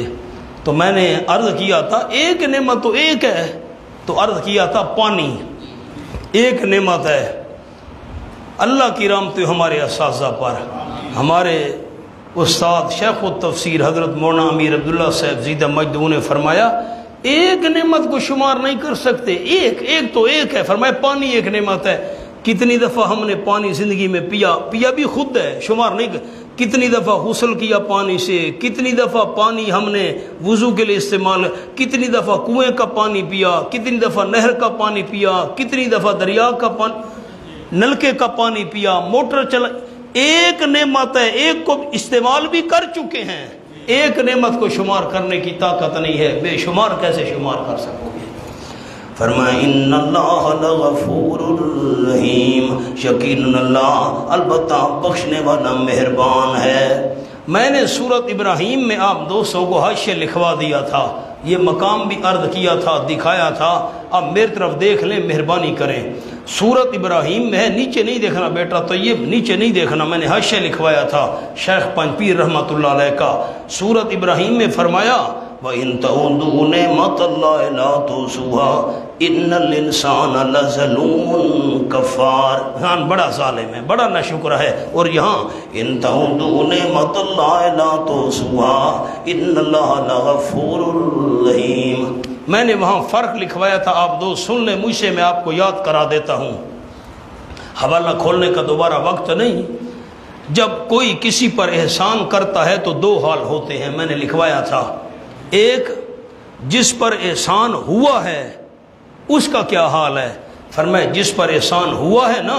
تو میں نے عرض کیا تھا ایک نعمت تو ایک ہے، تو عرض کیا تھا پانی ایک نعمت ہے. اللہ کی رحمت ہمارے اساتذہ پر، ہمارے استاد شیخ التفسیر حضرت مولانا امیر عبداللہ صاحب زیدہ مجد نے فرمایا ایک نعمت کو شمار نہیں کر سکتے، ایک تو ایک ہے. فرمایا پانی ایک نعمت ہے. کتنی دفعہ ہم نے پانی زندگی میں پیا بھی خود ہے، شمار نہیں کر. کتنی دفعہ غسل کیا پانی سے، کتنی دفعہ پانی ہم نے وضو کے لیے استعمال، کتنی دفعہ کنویں کا پانی پیا، کتنی دفعہ نہر کا پانی پیا، کتنی دفعہ دریا کا پانی، نلکے کا پانی پیا، موٹر چلا. ایک نعمت ہے، ایک کو استعمال بھی کر چکے ہیں. ایک نعمت کو شمار کرنے کی طاقت نہیں ہے، بے شمار کیسے شمار کر سکو گے. فرمایا ان اللہ لغفور الرحیم، یقیناً اللہ البتہ بخشنے والا مہربان ہے. میں نے سورۃ ابراہیم میں آپ دوستوں کو حاشیہ لکھوا دیا تھا، یہ مقام بھی عرض کیا تھا، دکھایا تھا. اب میری طرف دیکھ لیں، مہربانی کریں. سورۃ ابراہیم میں ہے، نیچے نہیں دیکھنا بیٹا طیب، نیچے نہیں دیکھنا، میں نے حاشیہ لکھوایا تھا شیخ پنج پیر رحمۃ اللہ علیہ کا. سورۃ ابراہیم میں فرمایا وَإِن تَعُدُّوا نِعْمَتَ اللَّهِ لَا تُحْصُوهَا إِنَّ الْإِنسَانَ لَظَلُومٌ كَفَّارٌ. ہاں بڑا ظالم ہے، بڑا ناشکر ہے. اور یہاں إِن تَعُدُّوا نِعْمَتَ اللَّهِ لَا تُحْصُوهَا إِنَّ اللَّهَ لَغَفُورٌ رَحِيمٌ. میں نے وہاں فرق لکھوایا تھا، آپ دو سن لیں مجھ سے، میں آپ کو یاد کرا دیتا ہوں. حوالہ کھولنے کا دوبارہ وقت نہیں. جب کوئی کسی پر احسان کرتا ہے تو دو حال ہوتے ہیں، میں نے لکھوایا تھا. ایک جس پر احسان ہوا ہے اس کا کیا حال ہے. فرمایا جس پر احسان ہوا ہے نا،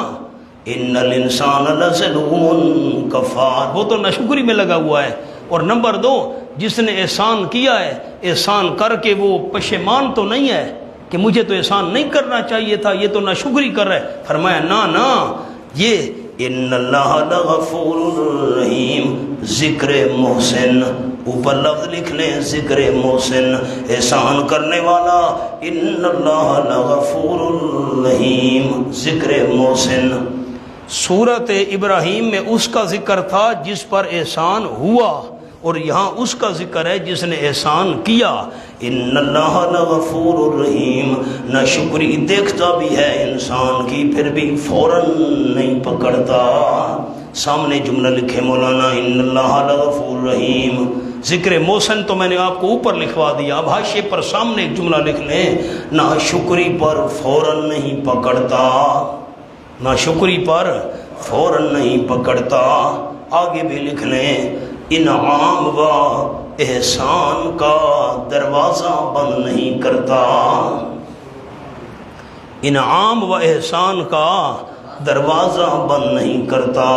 ان الانسان لظلوم کفار، وہ تو ناشکری میں لگا ہوا ہے. اور نمبر دو، جس نے احسان کیا ہے، احسان کر کے وہ پشیمان تو نہیں ہے کہ مجھے تو احسان نہیں کرنا چاہیے تھا، یہ تو ناشکری کر رہا ہے. فرمایا نا یہ ان اللہ لغفور رحیم، ذکر محسن، اوپر لفظ لکھ لیں ذکر محسن، احسان کرنے والا. ان اللہ لغفور رحیم، ذکر محسن. سورۃ ابراہیم میں اس کا ذکر تھا جس پر احسان ہوا، اور یہاں اس کا ذکر ہے جس نے احسان کیا. ان اللہ لغفور الرحیم، ناشکری دیکھتا بھی ہے انسان کی پھر بھی فوراً نہیں پکڑتا. سامنے جملہ لکھے مولانا ان اللہ لغفور الرحیم. ذکر محسن تو میں نے آپ کو اوپر لکھوا دیا، اب حاشیے پر سامنے ایک جملہ لکھ لیں، ناشکری پر فوراً نہیں پکڑتا، ناشکری پر فوراً نہیں پکڑتا. آگے بھی لکھ لیں انعام و احسان کا دروازہ بند نہیں کرتا، انعام و احسان کا دروازہ بند نہیں کرتا.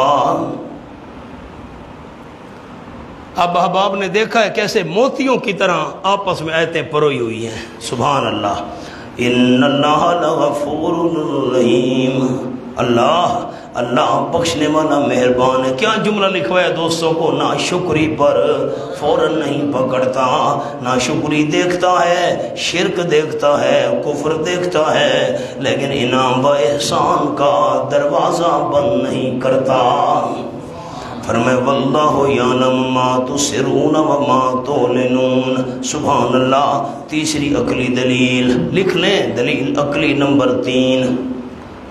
اب احباب نے دیکھا ہے کیسے موتیوں کی طرح آپس میں آیتیں پروئی ہوئی ہیں. سبحان اللہ. ان اللہ لغفور رحیم، اللہ بخشنے والا مہربان ہے. کیا جملہ لکھوایا دوستوں کو، ناشکری پر فوراً نہیں پکڑتا. ناشکری دیکھتا ہے، شرک دیکھتا ہے، کفر دیکھتا ہے، لیکن انعام و احسان کا دروازہ بند نہیں کرتا. فرمایا واللہ یعلم ما تسرون و ما تعلنون. سبحان اللہ. تیسری عقلی دلیل لکھ لیں، دلیل عقلی نمبر 3.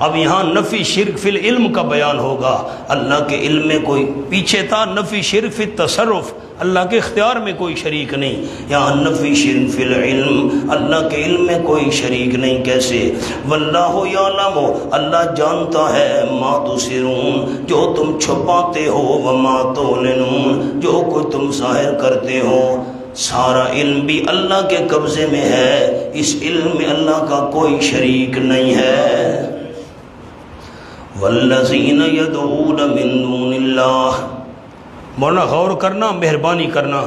اب یہاں نفی شرک فی العلم کا بیان ہوگا. اللہ کے علم میں کوئی، پیچھے تھا نفی شرک فی التصرف، اللہ کے اختیار میں کوئی شریک نہیں. یہاں نفی شرک فی العلم، اللہ کے علم میں کوئی شریک نہیں. کیسے؟ واللہ یعلم، اللہ جانتا ہے، ما تسرون، جو تم چھپاتے ہو، وما تعلنون، جو کوئی تم ظاہر کرتے ہو. سارا علم بھی اللہ کے قبضے میں ہے، اس علم میں اللہ کا کوئی شریک نہیں ہے. والذین یدعون من دون اللہ، مولانا غور کرنا، مہربانی کرنا،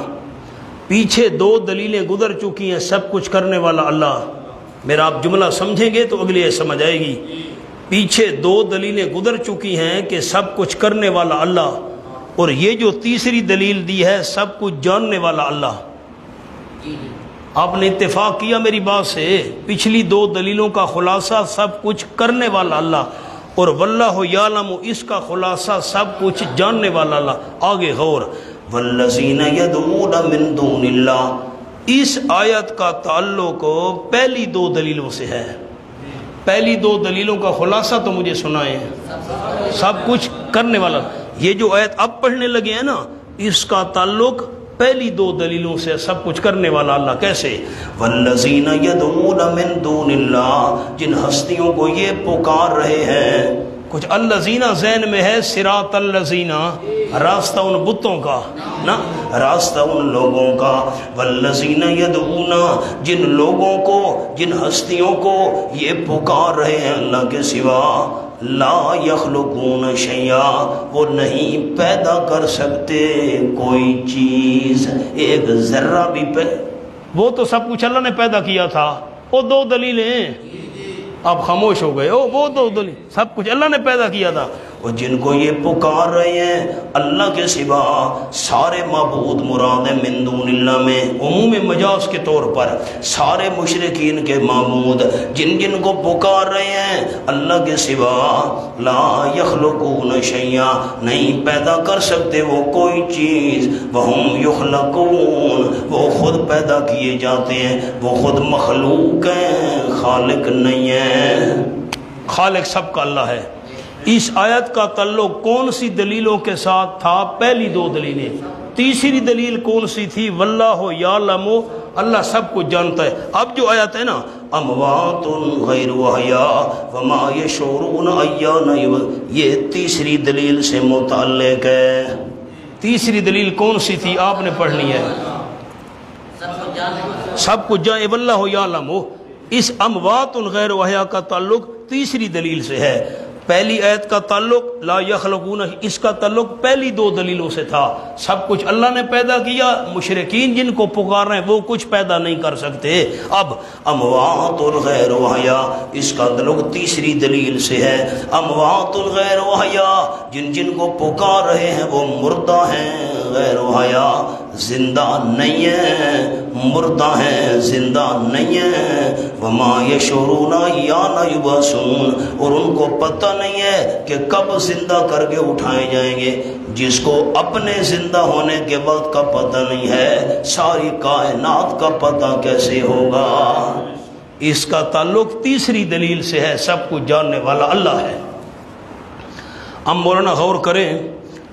پیچھے 2 دلیلیں گزر چکی ہیں، سب کچھ کرنے والا اللہ۔ میرا آپ جملہ سمجھیں گے تو اگلی سمجھ آئے گی۔ پیچھے 2 دلیلیں گزر چکی ہیں کہ سب کچھ کرنے والا اللہ، اور یہ جو تیسری دلیل دی ہے سب کچھ جاننے والا اللہ۔ آپ نے اتفاق کیا میری بات سے؟ پچھلی 2 دلیلوں کا خلاصہ سب کچھ کرنے والا اللہ، اور واللہ یعلم اس کا خلاصہ سب کچھ جاننے والا اللہ۔ آگے غور، والذین یدعون من دون اللہ، اس آیت کا تعلق پہلی 2 دلیلوں سے ہے۔ پہلی 2 دلیلوں کا خلاصہ تو مجھے سنائیں۔ سب کچھ کرنے والا، یہ جو آیت اب پڑھنے لگے ہیں نا، اس کا تعلق پہلی 2 دلیلوں سے، سب کچھ کرنے والا اللہ۔ کیسے؟ والذین یدعون من دون اللہ، جن ہستیوں کو یہ پکار رہے ہیں۔ کچھ الذین ذہن میں ہے صراط الذین، راستہ ان بتوں کا نا، راستہ ان لوگوں کا۔ والذین یدعون، جن لوگوں کو، جن ہستیوں کو یہ پکار رہے ہیں اللہ کے سوا، لا یخلقون شیئا، وہ نہیں پیدا کر سکتے کوئی چیز، ایک ذرہ بھی وہ تو سب کچھ اللہ نے پیدا کیا تھا۔ وہ 2 دلیلیں آپ خاموش ہو گئے، وہ 2 دلیل، سب کچھ اللہ نے پیدا کیا تھا۔ اور جن کو یہ پکار رہے ہیں اللہ کے سوا، سارے معبود مراد ہیں من دون اللہ میں عموم مجاز کے طور پر، سارے مشرکین کے معبود جن جن کو پکار رہے ہیں اللہ کے سوا، لا یخلقون شیئا، نہیں پیدا کر سکتے وہ کوئی چیز، وہم یخلقون، وہ خود پیدا کیے جاتے ہیں، وہ خود مخلوق ہیں، خالق نہیں ہے۔ خالق سب کا اللہ ہے۔ اس آیت کا تعلق کون سی دلیلوں کے ساتھ تھا؟ پہلی 2 دلیلیں۔ تیسری دلیل کون سی تھی؟ واللہ یعلم، اللہ سب کچھ جانتا ہے۔ اب جو آیت ہے نا، اموات غیر احیاء وما یشعرون ایان یبعثون، یہ تیسری دلیل سے متعلق ہے۔ تیسری دلیل کون سی تھی؟ آپ نے پڑھنی ہے۔ سب کچھ جانے، واللہ یعلم، اس اموات غیر احیاء کا تعلق تیسری دلیل سے ہے۔ پہلی آیت کا تعلق لا یخلقون، اس کا تعلق پہلی 2 دلیلوں سے تھا۔ سب کچھ اللہ نے پیدا کیا، مشرکین جن کو پکار رہے ہیں وہ کچھ پیدا نہیں کر سکتے۔ اب اموات غیر احیاء، اس کا تعلق تیسری دلیل سے ہے۔ اموات غیر احیاء، جن جن کو پکار رہے ہیں وہ مردہ ہیں، غیر احیاء، زندہ نہیں ہیں، مردہ ہیں، زندہ نہیں ہیں۔ وما یشعرون ایان یبعثون، اور ان کو پتہ نہیں ہے کہ کب زندہ کر کے اٹھائے جائیں گے۔ جس کو اپنے زندہ ہونے کے وقت کا پتہ نہیں ہے، ساری کائنات کا پتہ کیسے ہوگا؟ اس کا تعلق تیسری دلیل سے ہے، سب کچھ جاننے والا اللہ ہے۔ اب مولانا غور کریں،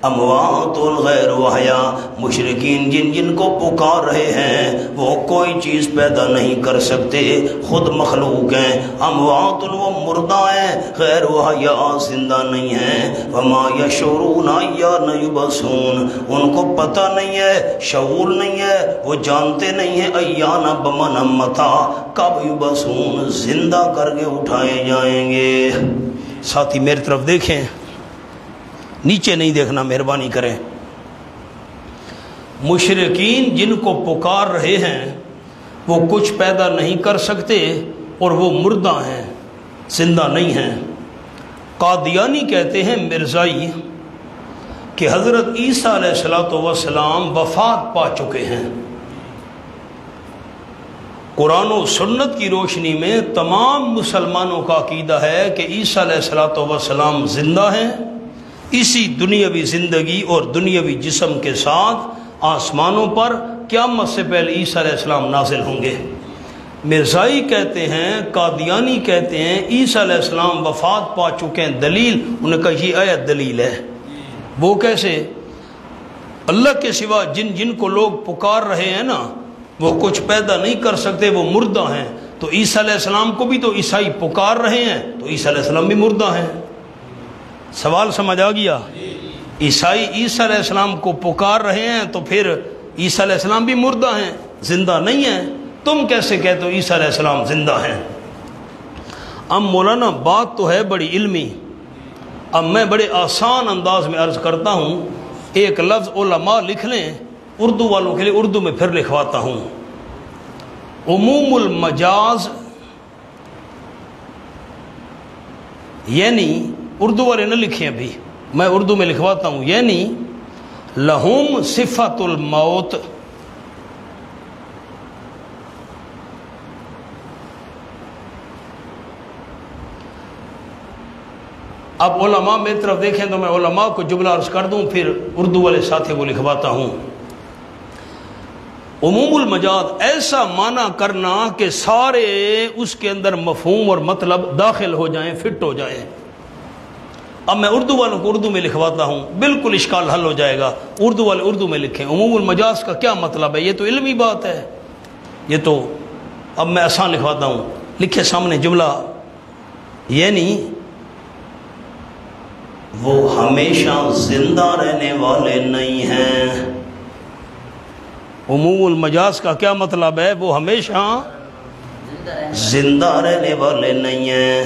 اموات غیر احیاء، مشرکین جن جن کو پکار رہے ہیں وہ کوئی چیز پیدا نہیں کر سکتے، خود مخلوق ہیں۔ اموات، وہ مردہ ہیں، غیر احیاء، زندہ نہیں ہیں۔ وما یشعرون ایان یبعثون، ان کو پتہ نہیں ہے، شعور نہیں ہے، وہ جانتے نہیں ہیں، ایان بمعنی متی، کب یبعثون، زندہ کر کے اٹھائے جائیں گے۔ ساتھی میری طرف دیکھیں، نیچے نہیں دیکھنا، مہربانی کریں۔ مشرکین جن کو پکار رہے ہیں وہ کچھ پیدا نہیں کر سکتے، اور وہ مردہ ہیں، زندہ نہیں ہیں۔ قادیانی کہتے ہیں مرزائی کہ حضرت عیسیٰ علیہ السلام وفات پا چکے ہیں۔ قرآن و سنت کی روشنی میں تمام مسلمانوں کا عقیدہ ہے کہ عیسیٰ علیہ السلام زندہ ہیں، اسی دنیاوی زندگی اور دنیاوی جسم کے ساتھ آسمانوں پر قیامت سے پہلے عیسیٰ علیہ السلام نازل ہوں گے۔ مرزائی کہتے ہیں، قادیانی کہتے ہیں عیسیٰ علیہ السلام وفات پا چکے ہیں۔ دلیل، انہوں نے کہا یہ آیت دلیل ہے۔ وہ کیسے؟ اللہ کے سوا جن جن کو لوگ پکار رہے ہیں نا وہ کچھ پیدا نہیں کر سکتے، وہ مردہ ہیں۔ تو عیسیٰ علیہ السلام کو بھی تو عیسائی پکار رہے ہیں، تو عیسیٰ علیہ السلام بھی مردہ ہیں۔ سوال سمجھ آ گیا؟ عیسائی عیسیٰ علیہ السلام کو پکار رہے ہیں تو پھر عیسیٰ علیہ السلام بھی مردہ ہیں، زندہ نہیں ہیں۔ تم کیسے کہتے ہو عیسیٰ علیہ السلام زندہ ہیں؟ اب مولانا بات تو ہے بڑی علمی، اب میں بڑے آسان انداز میں عرض کرتا ہوں۔ ایک لفظ علماء لکھ لیں اردو والوں کے لیے، اردو میں پھر لکھواتا ہوں. عموم المجاز یعنی اردو والے نہ لکھیں ابھی، میں اردو میں لکھواتا ہوں، یعنی لہم صفت الموت، اب علماء میری طرف دیکھیں تو میں علماء کو جملہ عرض کر دوں پھر اردو والے ساتھی کو لکھواتا ہوں. عموم المجاز ایسا معنی کرنا کہ سارے اس کے اندر مفہوم اور مطلب داخل ہو جائیں، فٹ ہو جائیں. اب میں اردو والوں کو اردو میں لکھواتا ہوں، بالکل اشکال حل ہو جائے گا. اردو والے اردو میں لکھیں عموم المجاز کا کیا مطلب ہے. یہ تو علمی بات ہے، یہ تو اب میں آسان لکھواتا ہوں. لکھے سامنے جملہ، یعنی وہ ہمیشہ زندہ رہنے والے نہیں ہیں. عموم المجاز کا کیا مطلب ہے؟ وہ ہمیشہ زندہ رہنے والے نہیں ہیں.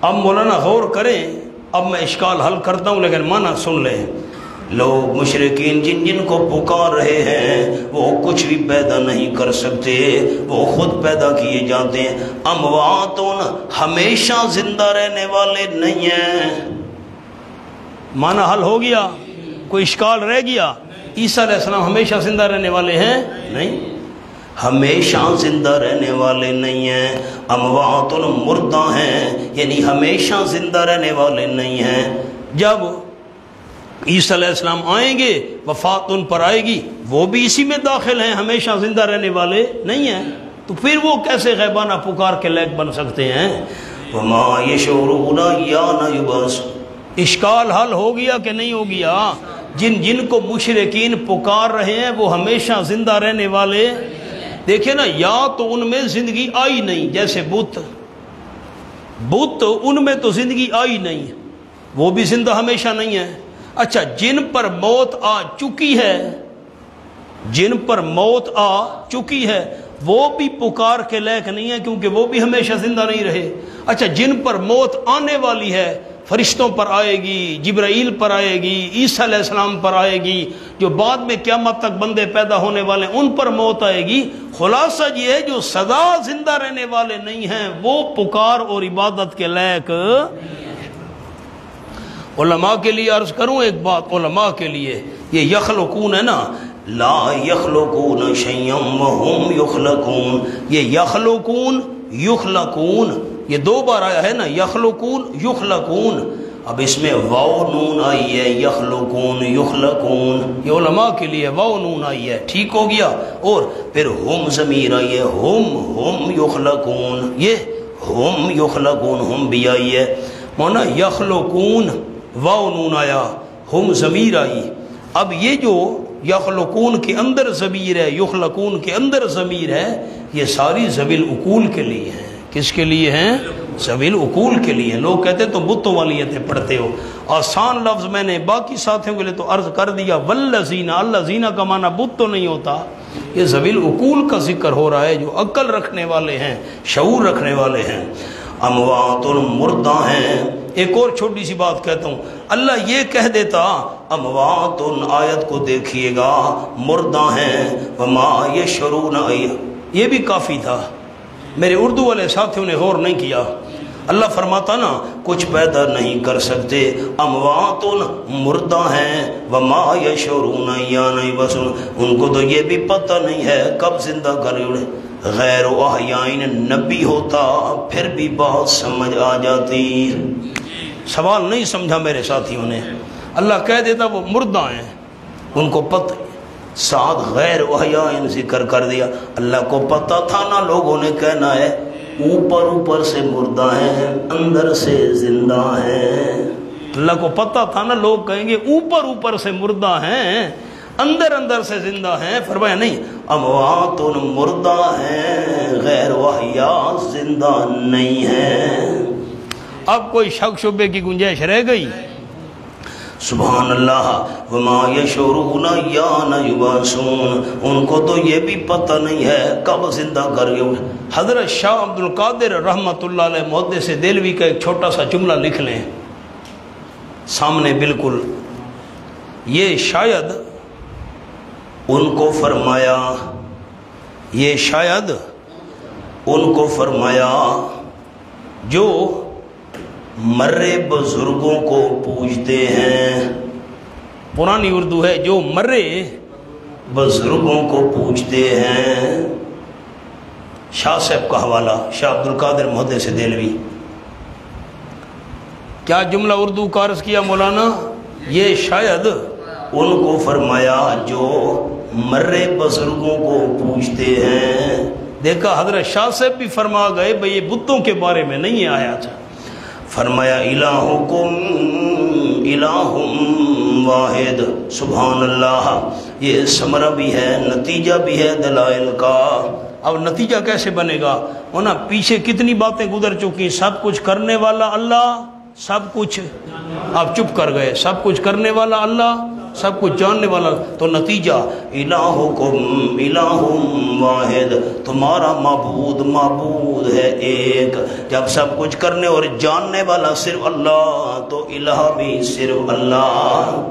اب مولانا غور کریں، اب میں اشکال حل کرتا ہوں لیکن معنی سن لیں. لوگ مشرکین جن جن کو پکار رہے ہیں وہ کچھ بھی پیدا نہیں کر سکتے، وہ خود پیدا کیے جاتے ہیں. امواتون ہمیشہ زندہ رہنے والے نہیں ہیں. معنی حل ہو گیا؟ کوئی اشکال رہ گیا؟ عیسیٰ علیہ السلام ہمیشہ زندہ رہنے والے ہیں؟ نہیں، ہمیشہ زندہ رہنے والے نہیں ہیں. امواتون مردہ ہیں، یعنی ہمیشہ زندہ رہنے والے نہیں ہیں. جب عیسیٰ علیہ السلام آئیں گے وفات ان پر آئے گی، وہ بھی اسی میں داخل ہیں، ہمیشہ زندہ رہنے والے نہیں ہیں. تو پھر وہ کیسے غیبانہ پکار کے لائق بن سکتے ہیں؟ وما یشعرون ایان یبعثون. اشکال حل ہو گیا کہ نہیں ہو گیا؟ جن جن کو مشرکین پکار رہے ہیں وہ ہمیشہ زندہ رہنے والے. دیکھیں نا، یا تو ان میں زندگی آئی نہیں، جیسے بت ان میں تو زندگی آئی نہیں، وہ بھی زندہ ہمیشہ نہیں ہے. اچھا، جن پر موت آ چکی ہے، جن پر موت آ چکی ہے وہ بھی پکار کے لائق نہیں ہے کیونکہ وہ بھی ہمیشہ زندہ نہیں رہے. اچھا، جن پر موت آنے والی ہے، فرشتوں پر آئے گی، جبرائیل پر آئے گی، عیسیٰ علیہ السلام پر آئے گی، جو بعد میں قیامت تک بندے پیدا ہونے والے ان پر موت آئے گی. خلاصہ یہ ہے جو سدا زندہ رہنے والے نہیں ہیں وہ پکار اور عبادت کے لائق. علماء کے لیے عرض کروں ایک بات، علماء کے لیے یہ یخلقون ہے نا، لا یخلقون شیئا وہم یخلقون. یہ یخلقون یخلقون یہ دو بار آیا ہے نا، یخلقون یخلقون. اب اس میں واو نون آئی ہے، یخلقون یخلقون، یہ علماء کے لیے واو نون آئی ہے، ٹھیک ہو گیا. اور پھر ہم ضمیر آئی ہے، ہم یخلقون، یہ ہم یخلقون ہم بھی آئی ہے. مونا یخلقون واو نون آیا، ہم ضمیر آئی. اب یہ جو یخلقون کے اندر ضمیر ہے، یخلقون کے اندر ضمیر ہے، یہ ساری ذوی العقول کے لیے ہیں. کس کے لیے ہیں؟ ذوی العقول کے لیے. لوگ کہتے تو بتوں والی ایتیں پڑھتے ہو. آسان لفظ میں نے باقی ساتھیوں کے لیے تو عرض کر دیا، والذین، الذین کا معنی بت تو نہیں ہوتا، یہ ذوی العقول کا ذکر ہو رہا ہے، جو عقل رکھنے والے ہیں، شعور رکھنے والے ہیں. اموات مردہ ہیں. ایک اور چھوٹی سی بات کہتا ہوں، اللہ یہ کہہ دیتا اموات، آیت کو دیکھیے گا، مردہ ہیں، وما یشعرون، یہ بھی کافی تھا. میرے اردو والے ساتھیوں نے غور نہیں کیا. اللہ فرماتا نا کچھ پیدا نہیں کر سکتے، اموات مردہ ہیں، وما یشعرون ایان یبعثون، ان کو تو یہ بھی پتہ نہیں ہے کب زندہ کرے. غیر احیاء نبی ہوتا پھر بھی بات سمجھ آ جاتی. سوال نہیں سمجھا میرے ساتھیوں نے. اللہ کہہ دیتا وہ مردہ ہیں، ان کو پتہ، ساتھ غیر احیاء ذکر کر دیا. اللہ کو پتہ تھا نا لوگوں نے کہنا ہے اوپر سے مردہ ہیں، اندر سے زندہ ہیں. اللہ کو پتہ تھا نا لوگ کہیں گے اوپر سے مردہ ہیں، اندر سے زندہ ہیں. فرمایا نہیں، اموات مردہ ہیں، غیر احیاء زندہ نہیں ہیں. اب کوئی شک شبے کی گنجائش رہ گئی؟ سبحان اللہ وما یشعرون ایان یبعثون، ان کو تو یہ بھی پتہ نہیں ہے کب زندہ کر گئے۔ حضرت شاہ عبد القادر رحمۃ اللہ علیہ محدث دہلوی کا ایک چھوٹا سا جملہ لکھ لیں سامنے بالکل، یہ شاید ان کو فرمایا، یہ شاید ان کو فرمایا جو مرے بزرگوں کو پوجتے ہیں، پرانی اردو ہے، جو مرے بزرگوں کو پوجتے ہیں۔ شاہ صاحب کا حوالہ، شاہ عبد القادر محدث دہلوی، کیا جملہ اردو کا عرض کیا مولانا؟ یہ شاید ان کو فرمایا جو مرے بزرگوں کو پوجتے ہیں۔ دیکھا حضرت شاہ صاحب بھی فرما گئے بھئی یہ بتوں کے بارے میں نہیں آیا تھا، فرمایا الہکم الہ واحد۔ سبحان اللہ، یہ ثمرہ بھی ہے، نتیجہ بھی ہے دلائل کا۔ اب نتیجہ کیسے بنے گا؟ ورنہ پیچھے کتنی باتیں گزر چکی، سب کچھ کرنے والا اللہ، سب کچھ، آپ چپ کر گئے، سب کچھ کرنے والا اللہ، سب کچھ جاننے والا، تو نتیجہ الہکم الہ واحد، تمہارا معبود ہے ایک۔ جب سب کچھ کرنے اور جاننے والا صرف اللہ تو الہ بھی صرف اللہ۔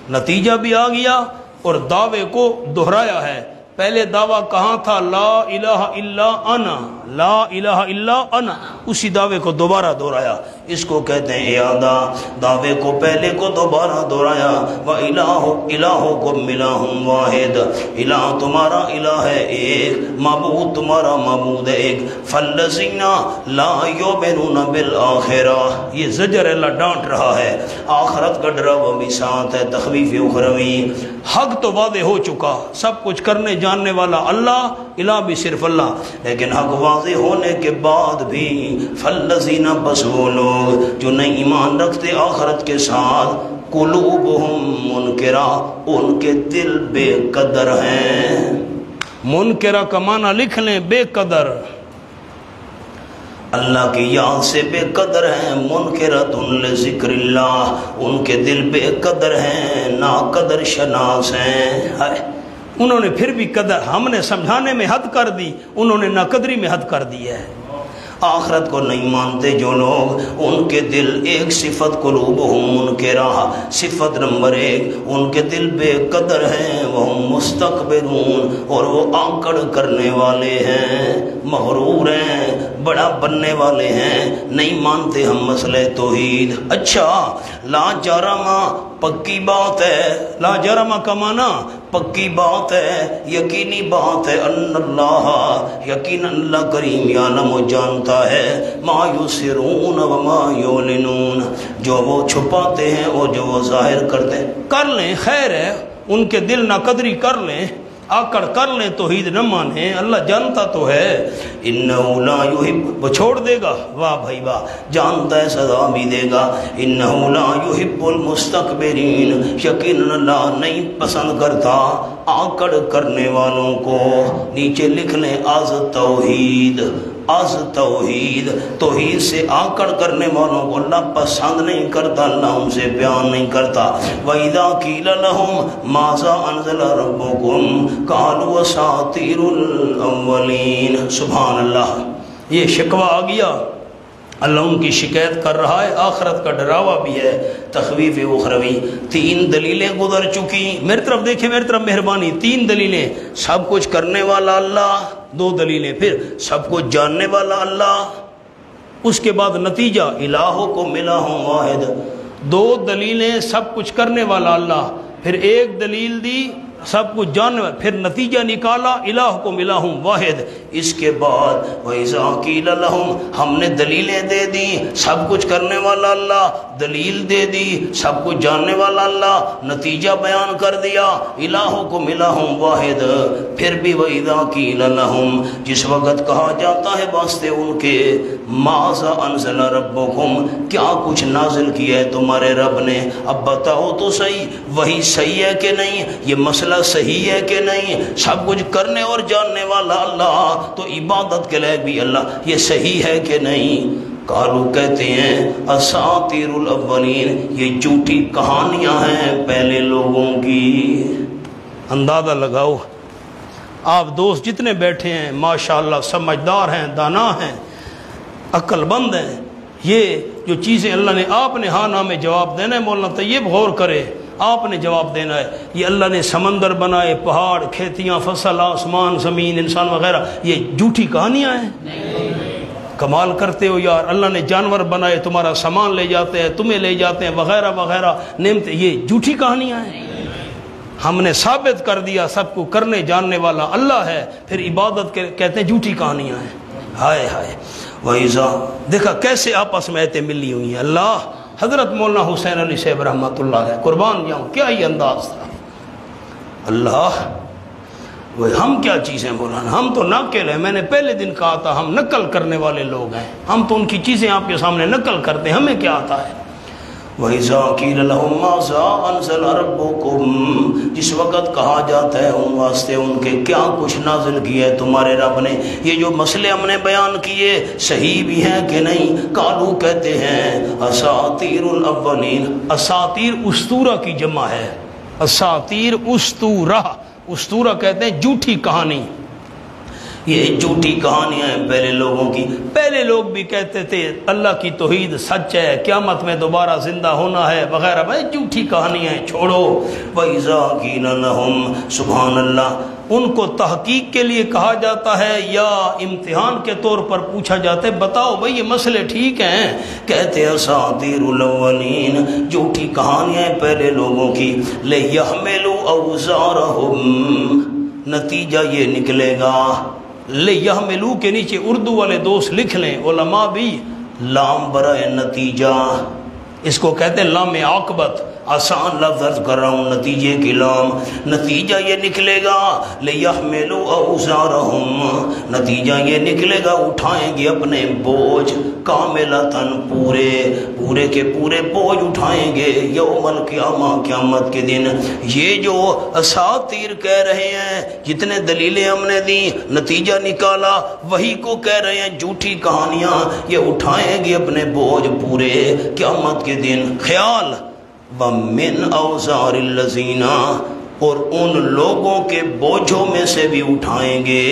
نتیجہ بھی آ گیا اور دعوے کو دہرایا ہے۔ پہلے دعویٰ کہاں تھا؟ لا الہ الا انا، لا الہ الا انا، اسی دعوے کو دوبارہ دہرایا، اس کو کہتے ہیں اعادہ۔ دعوے کو پہلے کو دوبارہ دہرایا، وَإِلَٰهُكُمْ إِلَٰهٌ وَاحِدٌ، الہ تمہارا الہ ہے ایک، معبود تمہارا معبود ہے ایک۔ فَالَّذِينَ لَا يُؤْمِنُونَ بِالْآخِرَةِ، یہ زجر اللہ ڈانٹ رہا ہے، آخرت کا ڈراوا بھی ساتھ ہے، تخویف اخروی۔ حق تو واضح ہو چکا، سب کچھ کرنے جاننے والا اللہ، الہ بھی صرف اللہ، لیکن حق واضح ہونے کے بعد بھی فَالَّذِينَ، بس وہ لوگ جو نہیں ایمان رکھتے آخرت کے ساتھ، قلوبہم منکرہ، ان کے دل بے قدر ہیں۔ منکرہ کا معنی لکھ لیں، بے قدر، اللہ کی یاد سے بے قدر ہیں۔ منکرۃ لذکر اللہ، ان کے دل بے قدر ہیں، ناقدر شناس ہیں۔ انہوں نے پھر بھی قدر، ہم نے سمجھانے میں حد کر دی، انہوں نے ناقدری میں حد کر دی ہے۔ آخرت کو نہیں مانتے جو لوگ، ان کے دل، ایک صفت قلوبہم منکرہ، صفت نمبر ایک، ان کے دل بے قدر ہیں، وہ مستکبرون، اور وہ آکڑ کرنے والے ہیں، مغرور ہیں، بڑا بننے والے ہیں، نہیں مانتے ہم مسئلہ توحید۔ اچھا، لا جرمہ پکی بات ہے، لا جرمہ کا معنی پکی بات ہے، یقینی بات ہے، ان اللہ، یقین اللہ کریم یعلم، جانتا ہے، ما یسرون وما یعلنون، جو وہ چھپاتے ہیں اور جو وہ ظاہر کرتے ہیں۔ کر لیں، خیر ہے، ان کے دل نہ قدری کر لیں، آکڑ کر لیں، توحید نہ مانیں، اللہ جانتا تو ہے۔ انہو لا یحب، وہ چھوڑ دے گا، واہ بھائی واہ، جانتا ہے سزا بھی دے گا۔ انہو لا یحب المستکبرین، یقیناً اللہ نہیں پسند کرتا آکڑ کرنے والوں کو۔ نیچے لکھ لیں از توحید، از توحید، توحید سے آکڑ کرنے والوں کو اللہ پسند نہیں کرتا، اللہ ان سے پیار نہیں کرتا۔ وَإِذَا قِيلَ لَهُمْ مَاذَا أَنزَلَ رَبُّكُمْ قَالُوا أَسَاطِيرُ الْأَوَّلِينَ۔ سبحان اللہ، یہ شکوہ آ گیا، اللہ ان کی شکایت کر رہا ہے، آخرت کا ڈراوا بھی ہے، تخویف اخروی۔ تین دلیلیں گزر چکی، میری طرف دیکھیں، میری طرف مہربانی، تین دلیلیں، سب کچھ کرنے والا اللہ، دو دلیلیں، پھر سب کچھ جاننے والا اللہ، اس کے بعد نتیجہ الہکم الہ واحد، دو دلیلیں، سب کچھ کرنے والا اللہ، پھر ایک دلیل دی سب کچھ جاننے والا، پھر نتیجہ نکالا الہکم الہ واحد۔ اس کے بعد وَإِذَا قِيلَ لَهُمْ، ہم نے دلیلیں دے دی، سب کچھ کرنے والا اللہ، دلیل دے دی، سب کچھ جاننے والا اللہ، نتیجہ بیان کر دیا الہکم الہ واحد۔ پھر بھی وَإِذَا قِيلَ لَهُمْ، جس وقت کہا جاتا ہے واسطے ان کے، مَاذَا أَنزَلَ رَبُّكُمْ، کیا کچھ نازل کیا ہے تمہارے رب نے، اب بتاؤ تو صحیح، وہی صحیح ہے کہ نہیں، یہ مسئلہ صحیح ہے کہ نہیں، سب کچھ کرنے اور جاننے والا اللہ تو عبادت کے لئے بھی اللہ، یہ صحیح ہے کہ نہیں؟ قالو کہتے ہیں اساطیر الاولین، یہ جھوٹی کہانیاں ہیں پہلے لوگوں کی۔ اندازہ لگاؤ، آپ دوست جتنے بیٹھے ہیں ماشاءاللہ سمجھدار ہیں، دانا ہیں، عقل بند ہیں، یہ جو چیزیں اللہ نے آپ نے ہاں نہ میں جواب دینا ہے، مولانا طیب غور کرے، آپ نے جواب دینا ہے۔ یہ اللہ نے سمندر بنائے، پہاڑ، کھیتیاں، فصل، آسمان، زمین، انسان وغیرہ، یہ جھوٹی کہانیاں ہیں؟ کمال کرتے ہو یار، اللہ نے جانور بنائے، تمہارا سامان لے جاتے ہیں، تمہیں لے جاتے ہیں وغیرہ وغیرہ نعمتیں، یہ جھوٹی کہانیاں ہیں؟ ہم نے ثابت کر دیا سب کو کرنے جاننے والا اللہ ہے، پھر عبادت کہتے ہیں جھوٹی کہانیاں ہیں۔ ہائے ہائے، وَإِذَا، دیکھا کیسے آپس میں ایتیں ملی ہوئی ہیں۔ اللہ، حضرت مولانا حسین علی صاحب رحمۃ اللہ علیہ، قربان جاؤں، کیا ہی انداز تھا۔ اللہ، وہ ہم کیا چیزیں مولانا، ہم تو ناقل ہیں، میں نے پہلے دن کہا تھا ہم نقل کرنے والے لوگ ہیں، ہم تو ان کی چیزیں آپ کے سامنے نقل کرتے ہیں، ہمیں کیا آتا ہے۔ وَإِذَا قِيلَ لَهُمْ مَاذَا أَنزَلَ رَبُّكُمْ، جس وقت کہا جاتا ہے ان واسطے ان کے کیا کچھ نازل کیا ہے تمہارے رب نے، یہ جو مسئلے ہم نے بیان کیے صحیح بھی ہیں کہ نہیں؟ قالو کہتے ہیں اساطیر الاولین، اساطیر اسطورہ کی جمع ہے، اساطیر اسطورہ، اسطورہ کہتے ہیں جھوٹی کہانی، یہ جھوٹی کہانیاں ہیں پہلے لوگوں کی۔ پہلے لوگ بھی کہتے تھے اللہ کی توحید سچ ہے، قیامت میں دوبارہ زندہ ہونا ہے وغیرہ، بھائی جھوٹی کہانیاں ہیں، چھوڑو۔ وَإِذَا قِيلَ لَهُمْ، سبحان اللہ، ان کو تحقیق کے لیے کہا جاتا ہے یا امتحان کے طور پر پوچھا جاتا ہے، بتاؤ بھائی یہ مسئلے ٹھیک ہیں؟ کہتے ہیں اساطیر الاولین، جھوٹی کہانیاں ہیں پہلے لوگوں کی۔ لِيَحْمِلُوا أَوْزَارَهُمْ، نتیجہ یہ نکلے گا، لِيَحْمِلُوا کے نیچے اردو والے دوست لکھ لیں، علماء بھی، لام برائے نتیجہ، اس کو کہتے ہیں لام عاقبت، آسان لفظ عرض کر رہا ہوں، نتیجے کی لام، نتیجہ یہ نکلے گا لِيَحْمِلُوا أَوْزَارَهُمْ، نتیجہ یہ نکلے گا اٹھائیں گے اپنے بوجھ، کاملتاً پورے کے پورے بوجھ اٹھائیں گے یوم القیامہ، قیامت کے دن۔ یہ جو اساطیر کہہ رہے ہیں، جتنے دلیلیں ہم نے دی، نتیجہ نکالا، وہی کو کہہ رہے ہیں جھوٹی کہانیاں، یہ اٹھائیں گے اپنے بوجھ پورے قیامت کے دن۔ خیال، وَمِنْ أَوْزَارِ الَّذِينَ، اور ان لوگوں کے بوجھوں میں سے بھی اٹھائیں گے،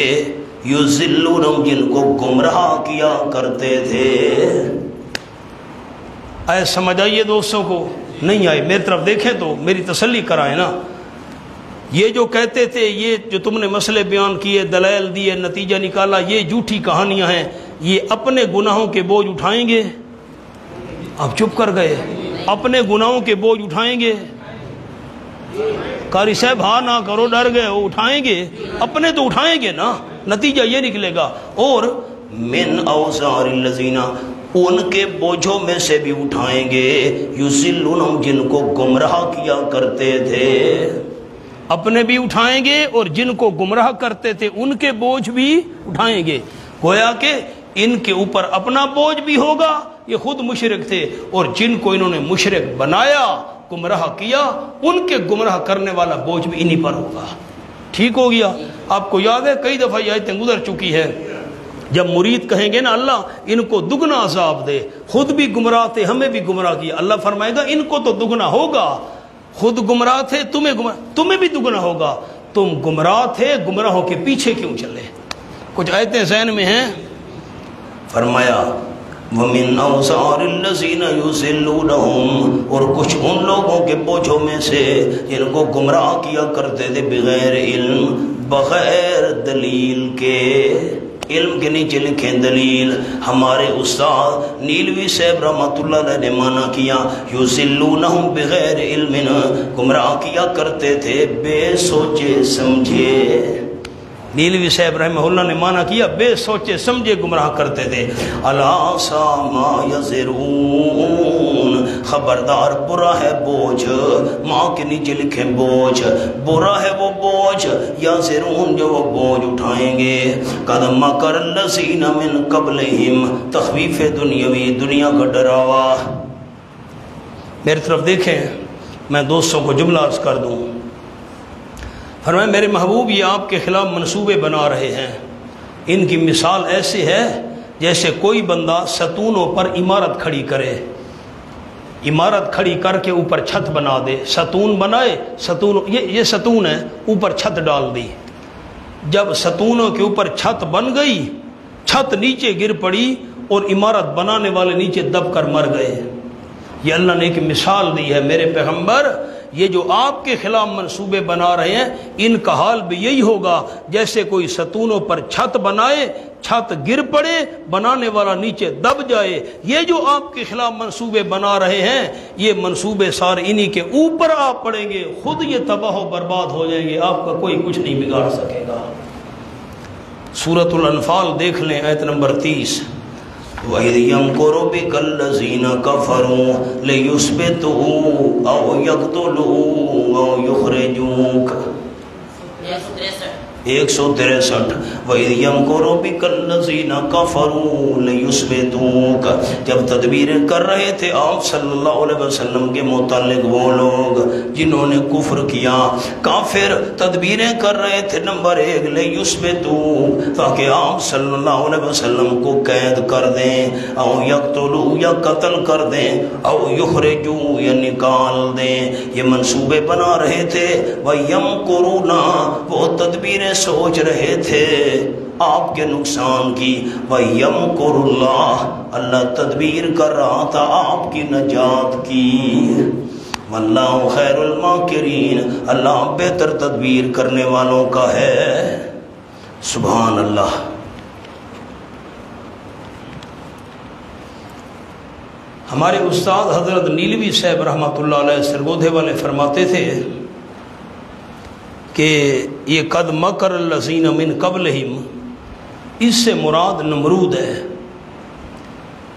یُضِلُّونَهُمْ، جن کو گمراہ کیا کرتے تھے۔ آئے سمجھ آئیے دوستوں کو؟ نہیں آئے میری طرف دیکھیں تو میری تسلی کرائیں نا۔ یہ جو کہتے تھے، یہ جو تم نے مسئلے بیان کیے، دلائل دیے، نتیجہ نکالا، یہ جھوٹی کہانیاں ہیں، یہ اپنے گناہوں کے بوجھ اٹھائیں گے؟ آپ چپ کر گئے، اپنے گناہوں کے بوجھ اٹھائیں گے؟ قاری صاحب ہاں نہ کرو، ڈر گئے ہو، اٹھائیں گے؟ اپنے تو اٹھائیں گے نا، نتیجہ یہ نکلے گا۔ اور من اوزار الذین، ان کے بوجھوں میں سے بھی اٹھائیں گے، یضلونہم، جن کو گمراہ کیا کرتے تھے، اپنے بھی اٹھائیں گے اور جن کو گمراہ کرتے تھے ان کے بوجھ بھی اٹھائیں گے۔ گویا کہ ان کے اوپر اپنا بوجھ بھی ہوگا، یہ خود مشرک تھے، اور جن کو انہوں نے مشرک بنایا، گمراہ کیا، ان کے گمراہ کرنے والا بوجھ بھی انہی پر ہوگا۔ ٹھیک ہو گیا؟ آپ کو یاد ہے کئی دفعہ یہ آیتیں گزر چکی ہے، جب مرید کہیں گے نا اللہ ان کو دگنا عذاب دے، خود بھی گمراہ تھے، ہمیں بھی گمراہ کیا، اللہ فرمائے گا ان کو تو دگنا ہوگا، خود گمراہ تھے، تمہیں بھی دگنا ہوگا، تم گمراہ تھے، گمراہوں کے پیچھے کیوں چلے؟ کچھ آیتیں ذہن میں ہیں؟ فرمایا وَمِنْ أَوْزَارِ الَّذِينَ يُضِلُّونَهُمْ، اور کچھ ان لوگوں کے بوجھوں میں سے جن کو گمراہ کیا کرتے تھے، بغیر علم، بغیر دلیل کے، علم کے نیچے لکھیں دلیل۔ ہمارے استاد نیلوی صاحب رحمۃ اللہ علیہ نے معنی کیا یضلونہم بغیر علم، گمراہ کیا کرتے تھے بے سوچے سمجھے۔ نیلوی صاحب رحمہ اللہ نے معنی کیا بے سوچے سمجھے گمراہ کرتے تھے۔ الا سا ما یزرون، خبردار برا ہے بوجھ، ماں کے نیچے لکھیں بوجھ، برا ہے وہ بوجھ، یزرون جو وہ بوجھ اٹھائیں گے۔ قد مکر الذین من قبلہم، تخویف دنیاوی، دنیا کا ڈراوا۔ میری طرف دیکھیں، میں دوستوں کو جملہ عرض کر دوں۔ فرمایا میرے محبوب یہ آپ کے خلاف منصوبے بنا رہے ہیں، ان کی مثال ایسے ہے جیسے کوئی بندہ ستونوں پر عمارت کھڑی کرے، عمارت کھڑی کر کے اوپر چھت بنا دے، ستون بنائے، ستون یہ ستون ہے، اوپر چھت ڈال دی، جب ستونوں کے اوپر چھت بن گئی، چھت نیچے گر پڑی اور عمارت بنانے والے نیچے دب کر مر گئے۔ یہ اللہ نے ایک مثال دی ہے، میرے پیغمبر یہ جو آپ کے خلاف منصوبے بنا رہے ہیں ان کا حال بھی یہی ہوگا، جیسے کوئی ستونوں پر چھت بنائے، چھت گر پڑے، بنانے والا نیچے دب جائے۔ یہ جو آپ کے خلاف منصوبے بنا رہے ہیں یہ منصوبے سارے انہی کے اوپر آپ پڑیں گے، خود یہ تباہ و برباد ہو جائیں گے، آپ کا کوئی کچھ نہیں بگاڑ سکے گا۔ سورۃ الانفال دیکھ لیں آیت نمبر 30۔ وَإِذْ يَمْكُرُ بِكَ الَّذِينَ كَفَرُوا لِيُثْبِتُوكَ أَوْ يَقْتُلُوكَ أَوْ يُخْرِجُوكَ۔ 163۔ وَإِذْ يَمْكُرُ بِكَ الَّذِينَ كَفَرُوا لِيُثْبِتُوكَ، جب تدبیریں کر رہے تھے آپ صلی اللہ علیہ وسلم کے متعلق وہ لوگ جنہوں نے کفر کیا، کافر تدبیریں کر رہے تھے، نمبر 1 لِيُثْبِتُوكَ، تاکہ آپ صلی اللہ علیہ وسلم کو قید کر دیں، او یقتلوا یا قتل کر دیں، او یخرجوا یا نکال دیں، یہ منصوبے بنا رہے تھے۔ وَيَمْكُرُونَ، وہ تدبیریں سوچ رہے تھے آپ کے نقصان کی۔ وَيَمْكُرُ اللَّهُ، اللہ تدبیر کر رہا تھا آپ کی نجات کی۔ وَاللَّهُ خَيْرُ الْمَاكِرِينَ، اللہ بہتر تدبیر کرنے والوں کا ہے۔ سبحان اللہ۔ ہمارے استاد حضرت نیلوی صاحب رحمۃ اللہ علیہ سرگودھے والے فرماتے تھے کہ یہ قد مکر الذین من قبلہم، اس سے مراد نمرود ہے،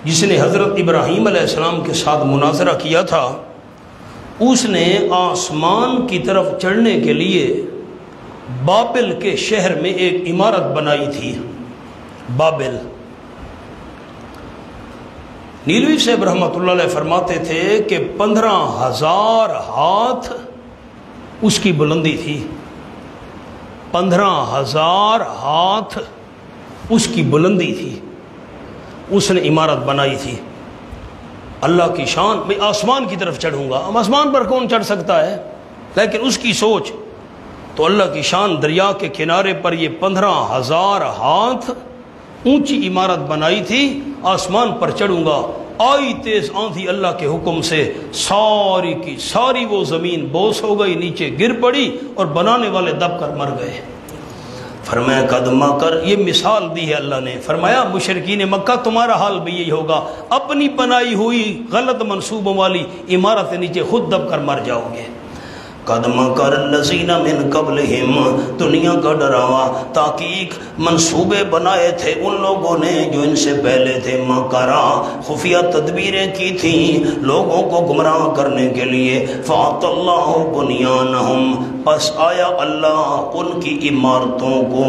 جس نے حضرت ابراہیم علیہ السلام کے ساتھ مناظرہ کیا تھا۔ اس نے آسمان کی طرف چڑھنے کے لیے بابل کے شہر میں ایک عمارت بنائی تھی، بابل۔ نیلوی صاحب رحمۃ اللہ علیہ فرماتے تھے کہ 15,000 ہاتھ اس کی بلندی تھی، 15,000 ہاتھ اس کی بلندی تھی، اس نے عمارت بنائی تھی۔ اللہ کی شان، میں آسمان کی طرف چڑھوں گا، اب آسمان پر کون چڑھ سکتا ہے، لیکن اس کی سوچ تو اللہ کی شان، دریا کے کنارے پر یہ 15,000 ہاتھ اونچی عمارت بنائی تھی، آسمان پر چڑھوں گا۔ آئی تیز آندھی اللہ کے حکم سے، ساری کی ساری وہ زمین بوس ہو گئی، نیچے گر پڑی اور بنانے والے دب کر مر گئے۔ فرمایا قد مکر، یہ مثال دی ہے اللہ نے، فرمایا مشرکین مکہ تمہارا حال بھی یہی ہوگا، اپنی بنائی ہوئی غلط منصوبوں والی عمارت کے نیچے خود دب کر مر جاؤ گے۔ قد مکر الذین من قبلہم، دنیا کا ڈراوا تحقیق منصوبے بنائے تھے ان لوگوں نے جو ان سے پہلے تھے، مکرا خفیہ تدبیریں کی تھیں لوگوں کو گمراہ کرنے کے لیے۔ فَأَتَى اللَّهُ بُنْيَانَهُمْ، پس آیا اللہ ان کی عمارتوں کو،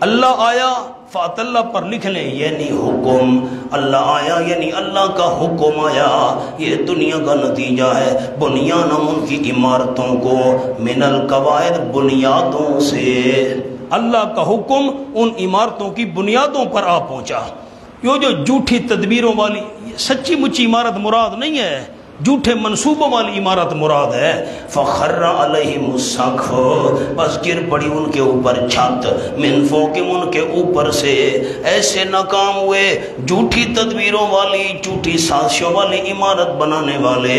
اللہ آیا، فات اللہ پر لکھ لیں یعنی حکم، اللہ آیا یعنی اللہ کا حکم آیا، یہ دنیا کا نتیجہ ہے۔ بنیانہم، ان کی عمارتوں کو، من القواعد، بنیادوں سے، اللہ کا حکم ان عمارتوں کی بنیادوں پر آ پہنچا۔ یہ جو جھوٹی تدبیروں والی سچی مچی عمارت مراد نہیں ہے، جھوٹے منصوبوں والی عمارت مراد ہے۔ فخر علیہم السقف، بس گر پڑی ان کے اوپر چھت، من فوقہم، ان کے اوپر سے۔ ایسے ناکام ہوئے جھوٹی تدبیروں والی، جھوٹی سازشوں والی عمارت بنانے والے،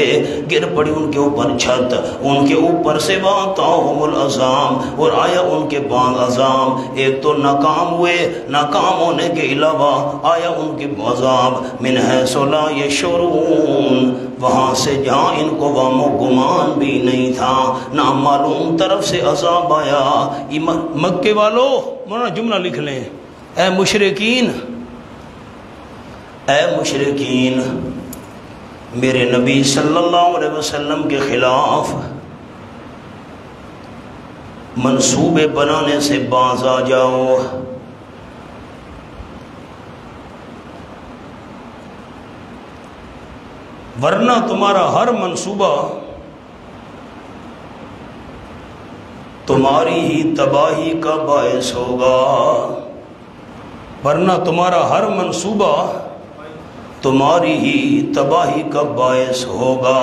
گر پڑی ان کے اوپر چھت، ان کے اوپر سے وَأَتَاهُمُ الْعَذَابُ، اور آیا ان کے بعد عذاب۔ ایک تو ناکام ہوئے، ناکام ہونے کے علاوہ آیا ان کے عذاب، من حیث لا یشعرون، وہاں سے جہاں ان کو وہم و گمان بھی نہیں تھا، نامعلوم طرف سے عذاب آیا۔ مکے والو، مولانا جملہ لکھ لیں، اے مشرکین، اے مشرکین، میرے نبی صلی اللہ علیہ وسلم کے خلاف منصوبے بنانے سے باز آ جاؤ۔ ورنہ تمہارا ہر منصوبہ تمہاری ہی تباہی کا باعث ہوگا۔ ورنہ تمہارا ہر منصوبہ تمہاری ہی تباہی کا باعث ہوگا۔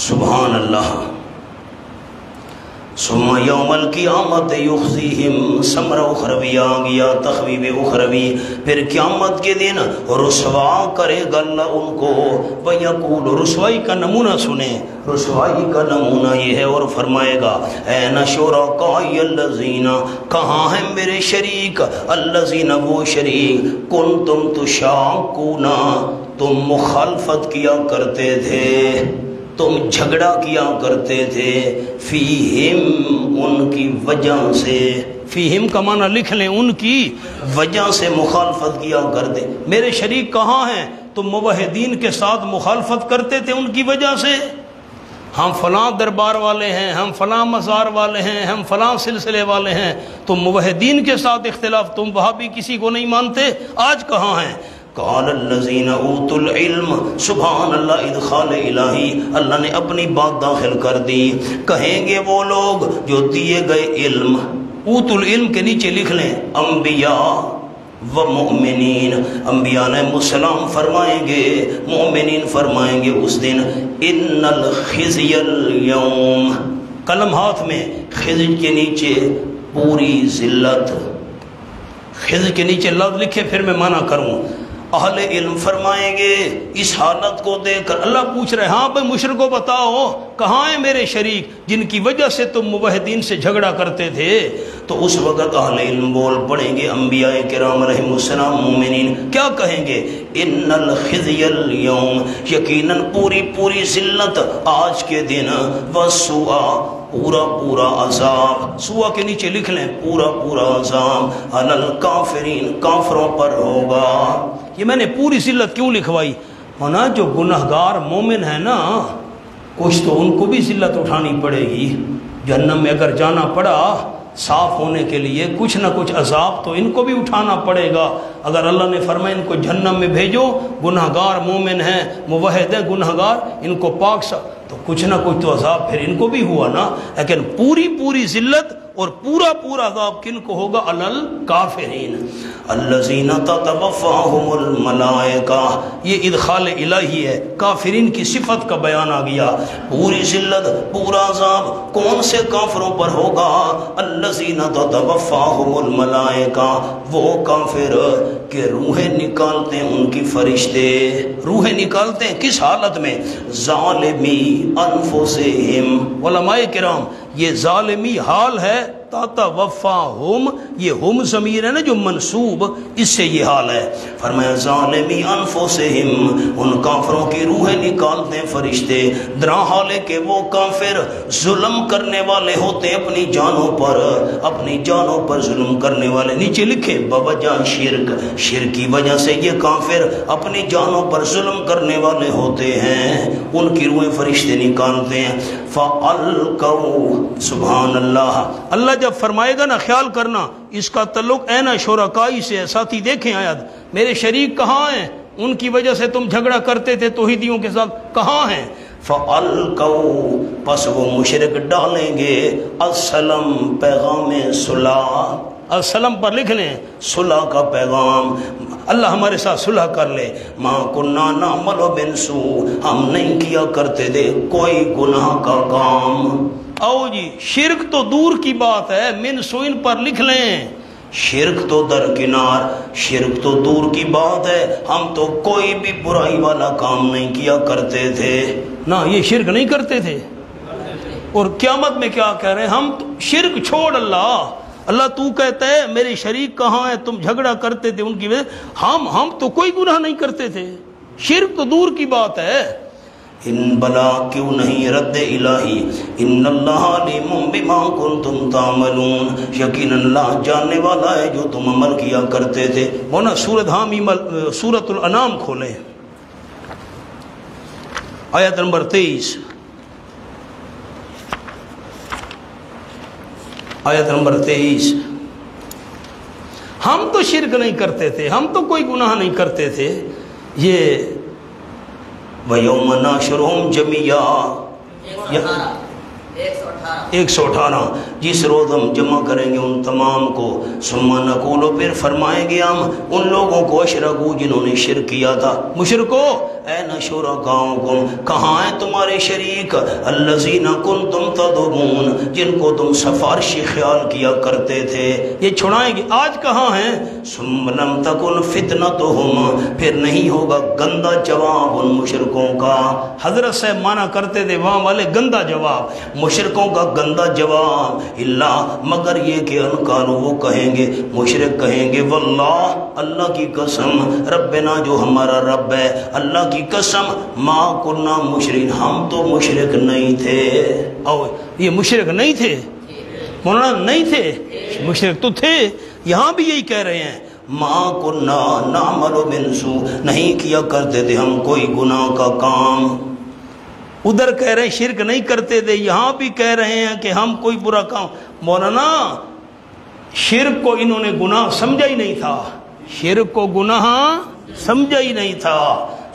سبحان اللہ۔ ثم یوم القیامت یخزیہم، ثمرہ اخروی آ گیا، تخویب اخروی، پھر قیامت کے دن رسوا کرے گا اللہ ان کو۔ وَيَقُولُ، رسوائی کا نمونہ سنیں، رسوائی کا نمونہ یہ ہے، اور فرمائے گا اَيْنَ شُرَكَائِيَ الَّذِينَ، کہاں ہیں میرے شریک، الَّذِينَ وہ شریک، كُنْتُمْ تُشَاقُونَ، تم مخالفت کیا کرتے تھے، تم جھگڑا کیا کرتے تھے، فیہم ان کی وجہ سے، فیہم کا معنی لکھ لیں، ان کی وجہ سے مخالفت کیا کرتے۔ میرے شریک کہاں ہیں؟ تم موحدین کے ساتھ مخالفت کرتے تھے ان کی وجہ سے۔ ہم فلاں دربار والے ہیں، ہم فلاں مزار والے ہیں، ہم فلاں سلسلے والے ہیں، تم موحدین کے ساتھ اختلاف، تم وہاں بھی کسی کو نہیں مانتے، آج کہاں ہیں؟ قال الذین اوتوا العلم، سبحان اللہ، ادخال الہی، اللہ نے اپنی بات داخل کر دی۔ کہیں گے وہ لوگ جو دیے گئے علم، اوتوا العلم کے نیچے لکھ لیں انبیاء و مؤمنین، انبیاء نے السلام فرمائیں گے، مؤمنین فرمائیں گے اس دن ان الخزی اليوم، قلم ہاتھ میں، خزی کے نیچے پوری ذلت، خزی کے نیچے لفظ لکھے، پھر میں منع کروں۔ اہل علم فرمائیں گے اس حالت کو دیکھ کر، اللہ پوچھ رہے ہاں بھائی مشرکو بتاؤ کہاں ہیں میرے شریک جن کی وجہ سے تم موحدین سے جھگڑا کرتے تھے؟ تو اس وقت اہل علم بول پڑیں گے، انبیاء کرام علیہم السلام، مومنین کیا کہیں گے؟ ان الخزی اليوم، یقیناً پوری ذلت آج کے دن، والسوء، پورا عذاب، سوا کے نیچے لکھ لیں پورا عذاب، علی الکافرین، کافروں پر ہوگا۔ یہ میں نے پوری ذلت کیوں لکھوائی؟ ہونا جو گنہگار مومن ہے نا، کچھ تو ان کو بھی ذلت اٹھانی پڑے گی، جہنم میں اگر جانا پڑا صاف ہونے کے لیے کچھ نہ کچھ عذاب تو ان کو بھی اٹھانا پڑے گا۔ اگر اللہ نے فرمایا ان کو جہنم میں بھیجو، گنہگار مومن ہیں، موحد ہیں، گنہگار، ان کو پاک سا، تو کچھ نہ کچھ تو عذاب پھر ان کو بھی ہوا نا۔ لیکن پوری ذلت اور پورا عذاب کن کو ہوگا؟ علی الکافرین الذین تتوفاہم الملائکہ، یہ ادخال الہی ہے، کافرین کی صفت کا بیان آ گیا۔ پوری ذلت، پورا عذاب کون سے کافروں پر ہوگا؟ الذین تتوفاہم الملائکہ، وہ کافر کہ روحیں نکالتے ہیں ان کی فرشتے، روحیں نکالتے ہیں کس حالت میں؟ ظالمی انفسہم، علماء کرام یہ ظالمی حال ہے، تتوفاہم، یہ ہم ضمیر ہے نا جو منصوب، اس سے یہ حال ہے۔ فرمایا ظالمی انفسہم، ان کافروں کی روحیں نکالتے ہیں فرشتے، درا حالے کہ وہ کافر ظلم کرنے والے ہوتے ہیں اپنی جانوں پر ظلم کرنے والے۔ نیچے لکھے بوجہ شرک کی وجہ سے یہ کافر اپنی جانوں پر ظلم کرنے والے ہوتے ہیں، ان کی روحیں فرشتے نکالتے ہیں۔ فَأَلْقَوْا، سبحان اللہ، اللہ جب فرمائے گا نا، خیال کرنا اس کا تعلق اَيْنَ شُرَكَائِي سے ہے۔ ساتھی دیکھیں آیت، میرے شریک کہاں ہیں؟ ان کی وجہ سے تم جھگڑا کرتے تھے توحیدیوں کے ساتھ، کہاں ہیں؟ فَأَلْقَوْا، پس وہ مشرک ڈالیں گے، السلام، پیغام صلح، السلام پر لکھ لیں صلح کا پیغام، اللہ ہمارے ساتھ صلح کر لے۔ ما کنا نعمل من سوء، ہم نہیں کیا کرتے تھے کوئی گناہ کا کام۔ او جی، شرک تو دور کی بات ہے، من سوء پر لکھ لیں، شرک تو درکنار، شرک تو دور کی بات ہے، ہم تو کوئی بھی برائی والا کام نہیں کیا کرتے تھے نا، یہ شرک نہیں کرتے تھے۔ اور قیامت میں کیا کہہ رہے ہیں؟ ہم شرک چھوڑ، اللہ تو کہتا ہے میرے شریک کہاں ہے، تم جھگڑا کرتے تھے ان کی وجہ، ہم تو کوئی گناہ نہیں کرتے تھے، شرک تو دور کی بات ہے۔ ان بلا کیوں نہیں رد الہی، ان اللہ علیم بما کنتم تعملون، یقین اللہ جاننے والا ہے جو تم عمل کیا کرتے تھے۔ وہ نا سورۃ الانعام کھولیں، آیت نمبر 23، آیت نمبر 23۔ ہم تو شرک نہیں کرتے تھے، ہم تو کوئی گناہ نہیں کرتے تھے، یہ وَيَوْمَ نَحْشُرُهُمْ جَمِيعًا، 118 جس روز ہم جمع کریں گے ان تمام کو، ثم نقول، پھر فرمائیں گے ہم ان لوگوں کو اشرکو جنہوں نے شرک کیا تھا، مشرکو این شرکاؤکم، کہاں ہیں تمہارے شریک، الذین کنتم تدعون، جن کو تم سفارشی خیال کیا کرتے تھے، یہ چھڑائیں گے، آج کہاں ہیں، ثم لم تکن فتنتہم، پھر نہیں ہوگا گندا جواب ان مشرکوں کا۔ حضرت صاحب مانا کرتے تھے وہاں والے گندا جواب، مشرکوں کا گندا جواب، اللہ مگر یہ کہ انکارو، وہ کہیں گے، مشرک کہیں گے، واللہ اللہ کی قسم، ربنا جو ہمارا رب ہے، اللہ کی قسم، ما کننا مشرکین، ہم تو مشرک نہیں تھے۔ او یہ مشرک نہیں تھے مولانا، نہیں تھے، مشرک تو تھے، یہاں بھی یہی کہہ رہے ہیں، ما کننا نعمل من سوء، نہیں کیا کرتے تھے ہم کوئی گناہ کا کام۔ ادھر کہہ رہے ہیں شرک نہیں کرتے تھے، یہاں بھی کہہ رہے ہیں کہ ہم کوئی برا کام۔ مولانا شرک کو انہوں نے گناہ سمجھا ہی نہیں تھا، شرک کو گناہ سمجھا ہی نہیں تھا،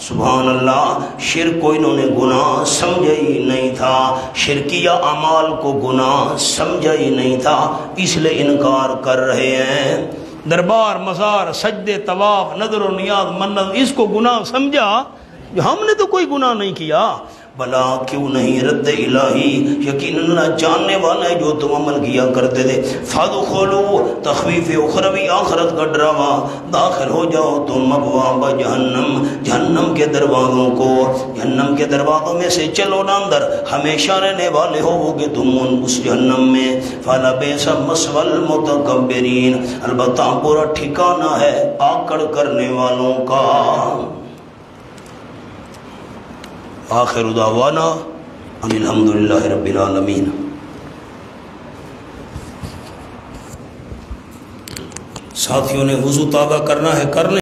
سبحان اللہ، شرک کو انہوں نے گناہ سمجھا ہی نہیں تھا، شرکیہ اعمال کو گناہ سمجھا ہی نہیں تھا، اس لیے انکار کر رہے ہیں۔ دربار، مزار، سجدے، طواف، نظر و نیاز، منت، اس کو گناہ سمجھا، ہم نے تو کوئی گناہ نہیں کیا۔ بلا کیوں نہیں، رد الہی، یقین اللہ جاننے والا ہے جو تم عمل کیا کرتے تھے۔ فادخلوا، تخویف اخروی، آخرت کا ڈراوا، داخل ہو جاؤ تم ابواب جہنم، جہنم کے دروازوں کو، جہنم کے دروازوں میں سے چلو نا اندر، ہمیشہ رہنے والے ہو گے تم اس جہنم میں۔ فلبئس مثوى المتکبرین، البتہ برا ٹھکانہ ہے آکڑ کرنے والوں کا۔ آخر دعوانا ان الحمدللہ رب العالمین۔ ساتھیوں نے وضو تازہ کرنا ہے، کر لیں۔